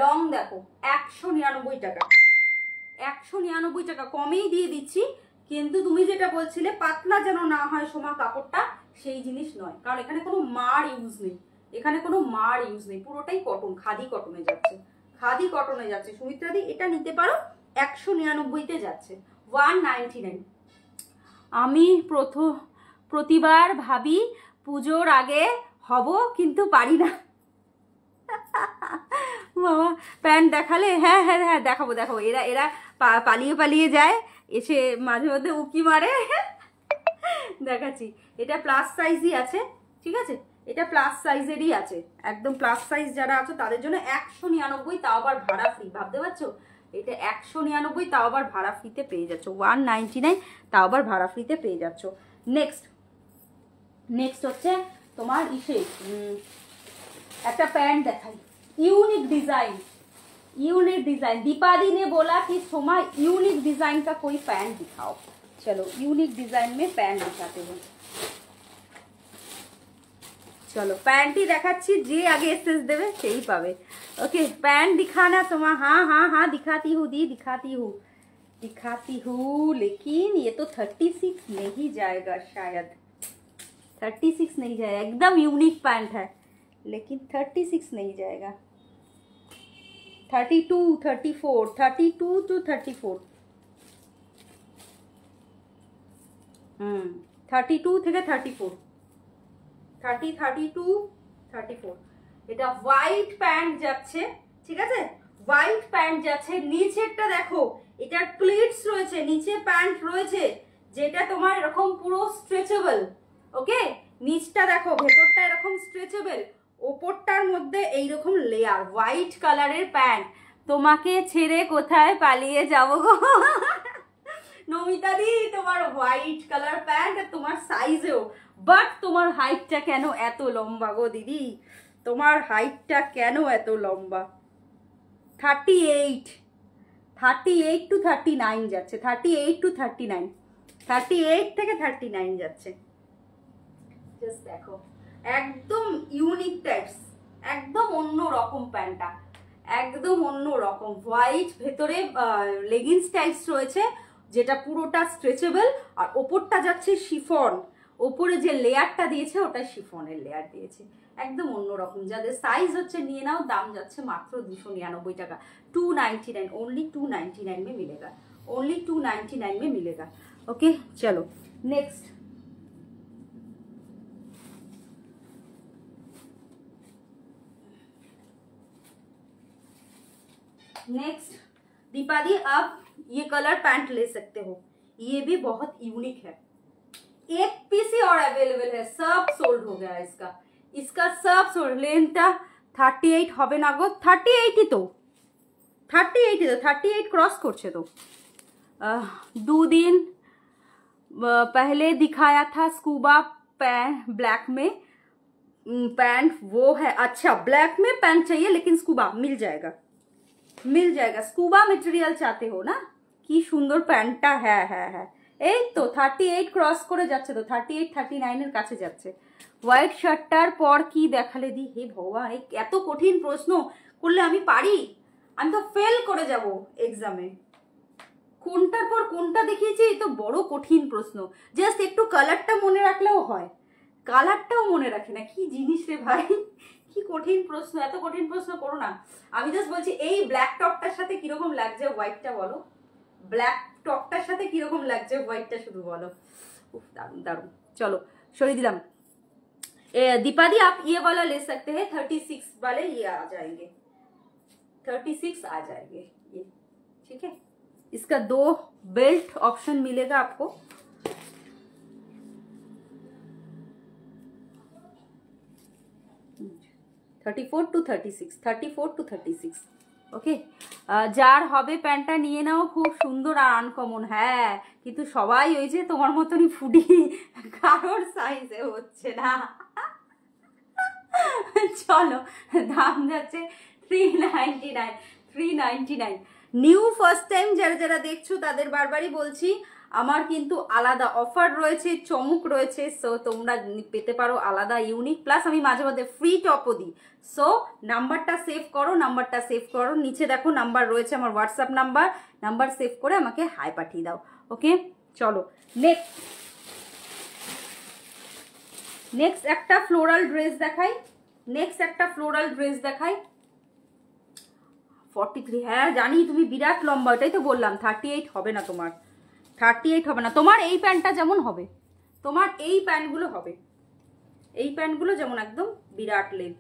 লং দেখো 199 টাকা, 199 টাকা কমেই দিয়ে দিচ্ছি, কিন্তু তুমি যেটা বলছিলে পাতলা যেন না হয় সোমা কাপড়টা, সেই জিনিস নয়, কারণ এখানে কোনো মার ইউজ নেই, এখানে কোনো মার ইউজ নেই, পুরোটাই কটন, খাদি কটনে যাচ্ছে, খাদি কটনে যাচ্ছে। সুমিত্রা দি এটা নিতে পারো, 199-তে যাচ্ছে, 199। আমি প্রতিবার ভাবি পুজোর আগে হব, কিন্তু পারি না। বাবা প্যান্ট দেখালে, হ্যাঁ হ্যাঁ হ্যাঁ দেখাবো দেখাবো, এরা পালিয়ে পালিয়ে যায়, এসে মাঝে মধ্যে উকি মারে। দেখাচ্ছি, এটা প্লাস সাইজই আছে, ঠিক আছে, এটা প্লাস সাইজেরই আছে, একদম প্লাস সাইজ যারা আছে তাদের জন্য 199, তাও আবার ভাড়া ফ্রি, ভাবতে পারছো, এটা 199, তাও আবার ভাড়া ফ্রিতে পেয়ে যাচ্ছ, 199, তাও আবার ভাড়া ফ্রিতে পেয়ে যাচ্ছ। নেক্সট হচ্ছে তোমার একটা প্যান্ট দেখাই, यूनिक डिजाइन। दीपा दी ने बोला कि सोमा यूनिक डिजाइन का कोई पैंट दिखाओ, चलो यूनिक डिजाइन में पैंट दिखाते हैं। चलो पैंट ही देखाচ্ছি, যে আগে এসএস দেবে সেই পাবে। ओके पैंट दिखाना सोमा, हाँ हाँ हाँ दिखाती हूँ दी, दिखाती हूँ, लेकिन ये तो 36 नहीं जाएगा शायद, 36 नहीं जाएगा, एकदम यूनिक पैंट है, लेकिन 36 नहीं जाएगा, 32, 34, 32 to 34, 32 থেকে 34, 30, 32, 34। এটা হোয়াইট প্যান্ট যাচ্ছে, ঠিক আছে, হোয়াইট প্যান্ট যাচ্ছে। নিচেরটা দেখো, এটার প্লিটস রয়েছে, নিচে প্যান্ট রয়েছে, যেটা তোমার এরকম পুরো স্ট্রেচেবল। ওকে নিচটা দেখো, ভেতরটা এরকম স্ট্রেচেবল, ওপরটার মধ্যে এইরকম লেয়ার, হোয়াইট কালারের প্যান্ট। তোমাকে ছেড়ে কোথায় পালিয়ে যাবো গো নমিতা দি, তোমার হোয়াইট কালার প্যান্ট, তোমার সাইজেও, বাট তোমার হাইটটা কেন এত লম্বা গো দিদি, তোমার হাইটটা কেন এত লম্বা? 38 to 39 যাচ্ছে, 38 to 39, 38 থেকে 39 যাচ্ছে। জাস্ট দেখো, একদম ইউনিক টাইপস, একদম অন্য রকম প্যান্টটা, একদম অন্য রকম, হোয়াইট, ভেতরে লেগিংস টাইপস রয়েছে, যেটা পুরোটা স্ট্রেচেবল, আর ওপরটা যাচ্ছে শিফন, ওপরে যে লেয়ারটা দিয়েছে ওটা শিফনের লেয়ার দিয়েছে, একদম অন্যরকম। যাদের সাইজ হচ্ছে নিয়ে নাও, দাম যাচ্ছে মাত্র 299 টাকা, 299, ओनली 299 में मिलेगा, ओनली 299 में मिलेगा। ओके चलो नेक्स्ट, दीपा दी आप ये कलर पैंट ले सकते हो, ये भी बहुत यूनिक है, एक पीस ही और अवेलेबल है, सब सोल्ड हो गया इसका सब सोल्ड। लेंथটা 38 হবে না গো, 38 ही तो 38 क्रॉस করছে তো। 2 दिन पहले दिखाया था स्कूबा पैंट ब्लैक में, पैंट वो है। अच्छा ब्लैक में पैंट चाहिए लेकिन स्कूबा मिल जाएगा, मिल जाएगा। स्कूबा मटेरियल चाहते हो ना? কি সুন্দর প্যান্টটা। হ্যাঁ হ্যাঁ হ্যাঁ, এই তো 38 ক্রস করে যাচ্ছে, তো 38 39 এর কাছে যাচ্ছে। হোয়াইট শার্টটার পর কি দেখালে দি? হে ভগবান, এত কঠিন প্রশ্ন করলে আমি পারি? আমি তো ফেল করে যাব এক্সামে। কোনটার পর কোনটা দেখিয়েছি, এই তো বড় কঠিন প্রশ্ন। জাস্ট একটু কালারটা মনে রাখলেও হয়, কালারটাও মনে রাখে না। কি জিনিস রে ভাই, কি কঠিন প্রশ্ন, এত কঠিন প্রশ্ন করো না। আমি জাস্ট বলছি এই ব্ল্যাক টপটার সাথে কিরকম লাগছে হোয়াইটটা বলো, ব্ল্যাক টপটার সাথে কিরকম লাগছে হোয়াইটটা শুধু বলো। उफ, दारुण दारुण। चलो छोड़ दिलाम। दीपा दी आप ये वाला ले सकते हैं, 36 वाले ये आ जाएंगे, 36 आ जाएंगे ये, ठीक है। इसका 2 बेल्ट ऑप्शन मिलेगा आपको। $34 to 36 ওকে। যার হবে প্যান্টটা নিয়ে নাও, খুব সুন্দর আর আনকমন। হ্যাঁ কিন্তু সবাই ওই যে তোমার মতনই ফুডি, কারোর সাইজে হচ্ছে না। চলো দাম যাচ্ছে 399। নিউ ফার্স্ট টাইম যারা যারা দেখছো তাদের বারবারই বলছি, আমার কিন্তু আলাদা অফার রয়েছে, চমক রয়েছে। সো তোমরা পেতে পারো আলাদা ইউনিক, প্লাস আমি মাঝে মাঝে ফ্রি টপও দিই। সো নাম্বারটা সেভ করো, নাম্বারটা সেভ করো, নিচে দেখো নাম্বার রয়েছে আমার হোয়াটসঅ্যাপ নাম্বার, নাম্বার সেভ করে আমাকে হাই পাঠিয়ে দাও। ওকে চলো নেক্সট একটা ফ্লোরাল ড্রেস দেখাই, নেক্সট একটা ফ্লোরাল ড্রেস দেখাই। 43, হ্যাঁ জানি তুমি বিরাট লম্বা, ওটাই তো বললাম 38 হবে না তোমার, 38 হবে না তোমার। এই প্যান্টটা যেমন হবে, তোমার এই প্যান্টগুলো হবে, এই প্যান্টগুলো যেমন একদম বিরাট লেন্থ।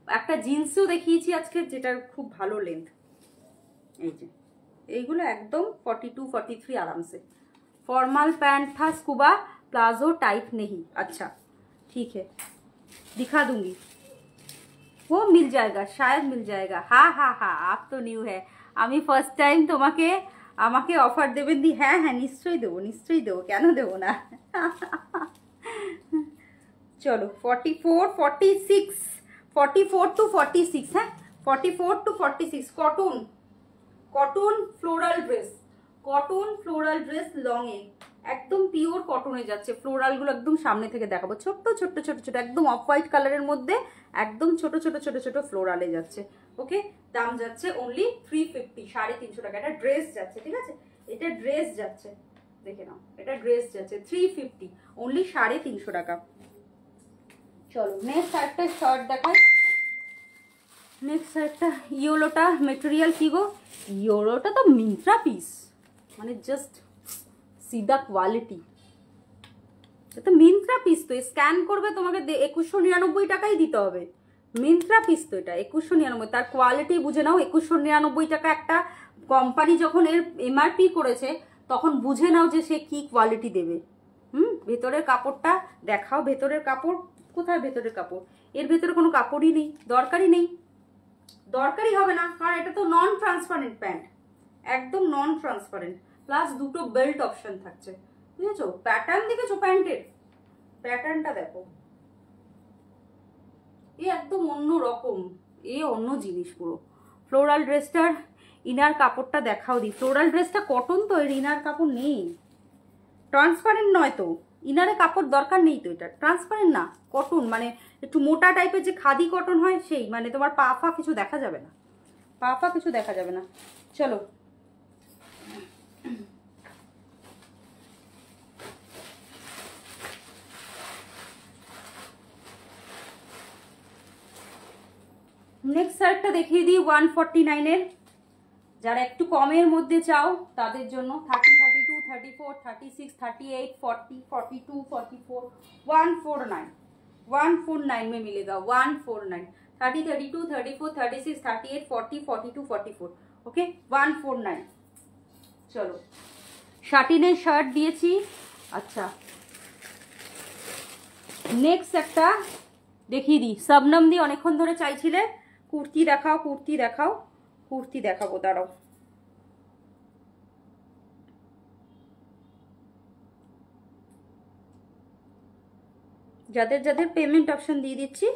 একটা জিন্সও দেখিয়েছি আজকে যেটার খুব ভালো লেন্থ, এই যে এইগুলো একদম 42 43 आराम से। फॉर्मल पैंट था, स्कूबा प्लाजो टाइप नहीं। अच्छा ठीक है दिखा दूंगी, वो मिल जाएगा, शायद मिल जाएगा। हाँ हाँ हाँ आप तो न्यू है, আমি ফার্স্ট টাইম তোমাকে আমাকে অফার দেবেন দি। হ্যাঁ হ্যাঁ নিশ্চয়ই দেবো, নিশ্চয়ই দেবো, কেন দেবো না। চলো 44 46 44 to 46, হ্যাঁ 44 to 46 cotton, cotton floral dress, cotton floral dress long এ একদম পিওর কটনে যাচ্ছে। ফ্লোরালগুলো একদম সামনে থেকে দেখাবো, ছোট্ট ছোট্ট ছোট ছোট একদম অফ হোয়াইট কালারের মধ্যে একদম ছোট ছোট ছোট ছোট ফ্লোরালে যাচ্ছে। ওকে দাম যাচ্ছে অনলি 350, 350 টাকা। এটা ড্রেস যাচ্ছে, ঠিক আছে, এটা ড্রেস যাচ্ছে, দেখে নাও এটা ড্রেস যাচ্ছে 350 অনলি 350 টাকা। চলো নেক্সট একটা শার্ট দেখাই, নেক্সট একটা ইয়োলোটা মেটেরিয়াল কি গো, ইয়োলোটা তো মিন্ত্রা পিস, মানে জাস্ট সিধা কোয়ালিটি, এটা মিন্ত্রা পিস, তো স্ক্যান করবে তোমাকে 2199 টাকাই দিতে হবে। মিন্ত্রা পিস তো এটা 2199, তার কোয়ালিটি বুঝে নাও। 2199 টাকা একটা কোম্পানি যখন এর এমআরপি করেছে তখন বুঝে নাও যে সে কি কোয়ালিটি দেবে। ভেতরের কাপড়টা দেখাও, ভেতরের কাপড় কোথায়, ভেতরের কাপড়, এর ভেতরে কোনো কাপড়ই নেই, দরকারই নেই, দরকারই হবে না, কারণ এটা তো নন ট্রান্সপারেন্ট প্যান্ট, একদম নন ট্রান্সপারেন্ট, প্লাস দুটো বেল্ট অপশন থাকছে, বুঝেছো। প্যাটার্ন দেখেছো, প্যান্টের প্যাটার্নটা দেখো, এ একদম অন্য রকম, এ অন্য জিনিস পুরো। ফ্লোরাল ড্রেসটার ইনার কাপড়টা দেখাও দি। ফ্লোরাল ড্রেসটা কটন তো, এর ইনার কাপড় নেই, ট্রান্সপারেন্ট নয় তো, ইনারে কাপড় দরকার নেই তো, এটা ট্রান্সপারেন্ট না, কটন মানে একটু মোটা টাইপের যে খাদি কটন হয় সেই, মানে তোমার পা ফা কিছু দেখা যাবে না, পা ফা কিছু দেখা যাবে না। চলো নেক্সট শার্টটা দেখিয়ে দিই 149 এর, যারা একটু কমের মধ্যে চাও তাদের জন্য। 30 32 34 36 38 40 42 44 149, 149 में मिलेगा, 149 30 32 34 36 38 40 42 44 ওকে 149। চলো শাটিনের শার্ট দিয়েছি। আচ্ছা নেক্সট একটা দেখিয়ে দিই, শবনম দি অনেকক্ষণ ধরে চাইছিলে কুর্তি দেখাও, কুর্তি দেখাও, কুর্তি দেখাবো, দাঁড়াও। যাদের যাদের পেমেন্ট অপশন দিয়ে দিচ্ছি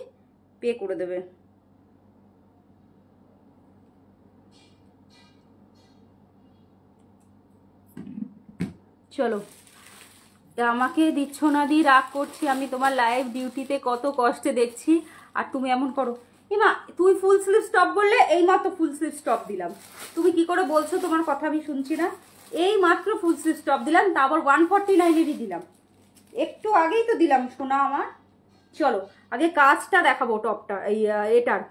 পে করে দেবে। চলো, আমাকে দিচ্ছ না দি রাগ করছি, আমি তোমার লাইভ ডিউটিতে কত কষ্টে দেখছি, আর তুমি এমন করো। এমা তুই ফুল স্লিভ স্টপ বললে, এই মাত্র ফুল স্লিভ স্টপ দিলাম। তুমি কি করে বলছো তোমার কথা আমি শুনছি না? এই মাত্র ফুল স্লিভ স্টপ দিলাম, তা আবার 149-এরই দিলাম, একটু আগেই তো দিলাম সোনা আমার। চলো আগে কাজটা দেখাবো, টপটা এই এটার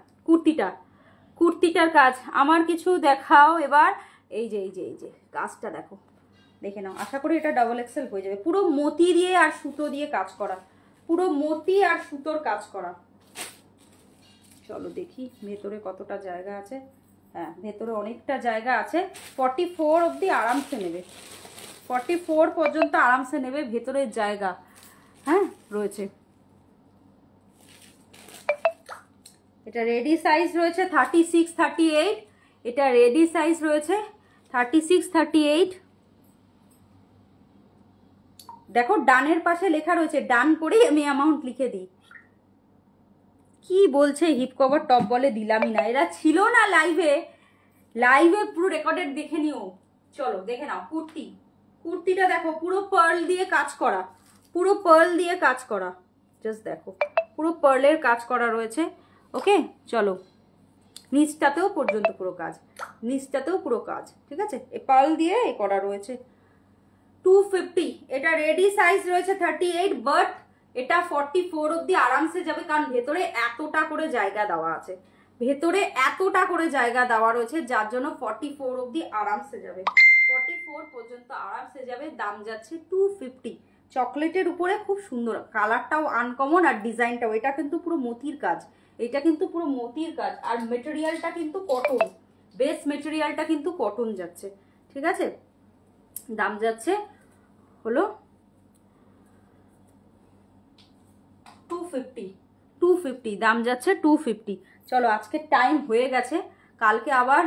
কুর্তিটার কাজ আমার কিছু দেখাও এবার। এই যে এই যে এই যে কাজটা দেখো, দেখে নাও। আশা করি এটা ডাবল এক্সেল হয়ে যাবে। পুরো মতি দিয়ে আর সুতো দিয়ে কাজ করা, পুরো মতি আর সুতোর কাজ করা। চলো দেখি ভেতরে কতটা জায়গা আছে। হ্যাঁ ভেতরে অনেকটা জায়গা আছে। 44 অবধি আরামসে নেবে, 44 পর্যন্ত আরামসে নেবে, ভেতরের জায়গা হ্যাঁ রয়েছে। এটা রেডি সাইজ রয়েছে 36-38, এটা রেডি সাইজ রয়েছে 36-38। দেখো ডানের পাশে লেখা রয়েছে, ডান করেই আমি অ্যামাউন্ট লিখে দিই। কি বলছে হিপ কভার টপ বলে দিলামই না, এরা ছিল না লাইভে, লাইভে পুরো রেকর্ডেড দেখে নিও। চলো দেখে নাও কুর্তিটা দেখো, পুরো পার্ল দিয়ে কাজ করা, পুরো পার্ল দিয়ে কাজ করা, জাস্ট দেখো পুরো পার্লের কাজ করা রয়েছে। ওকে চলো, নিচটাতেও পর্যন্ত পুরো কাজ, নিচটাতেও পুরো কাজ, ঠিক আছে, এই পার্ল দিয়ে এ করা রয়েছে। 250, এটা রেডি সাইজ রয়েছে 38, বাট এটা 44 অবধি আরামসে যাবে, কারণ ভেতরে এতটা করে জায়গা দেওয়া আছে, ভেতরে এতটা করে জায়গা দেওয়া রয়েছে, যার জন্য 44 অবধি আরামসে যাবে, 44 পর্যন্ত আরামসে যাবে। দাম যাচ্ছে 250। চকলেটের উপরে খুব সুন্দর, কালারটাও আনকমন আর ডিজাইনটাও, এটা কিন্তু পুরো মতির কাজ, এটা কিন্তু পুরো মতির কাজ, আর মেটেরিয়ালটা কিন্তু কটন, বেস মেটেরিয়ালটা কিন্তু কটন যাচ্ছে, ঠিক আছে। দাম যাচ্ছে হলো 250, দাম যাচ্ছে 250। চলো আজকে টাইম হয়ে গেছে, কালকে আবার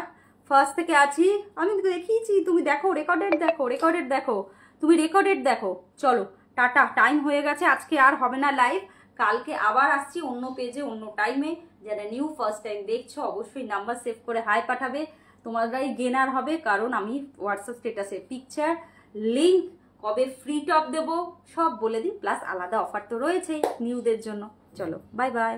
ফার্স্ট থেকে আছি। আমি দেখিয়েছি, তুমি দেখো রেকর্ডেড দেখো, রেকর্ডেড দেখো, তুমি রেকর্ডেড দেখো। চলো টাটা, টাইম হয়ে গেছে, আজকে আর হবে না লাইভ, কালকে আবার আসছি অন্য পেজে অন্য টাইমে। যারা নিউ ফার্স্ট টাইম দেখছো অবশ্যই নাম্বার সেভ করে হাই পাঠাবে, তোমাদেরই গেনার হবে, কারণ আমি হোয়াটসঅ্যাপ স্ট্যাটাসে পিকচার, লিঙ্ক, কবে ফ্রি টপ দেবো সব বলে দিই, প্লাস আলাদা অফার তো রয়েছেই নিউদের জন্য। চলো বাই বাই।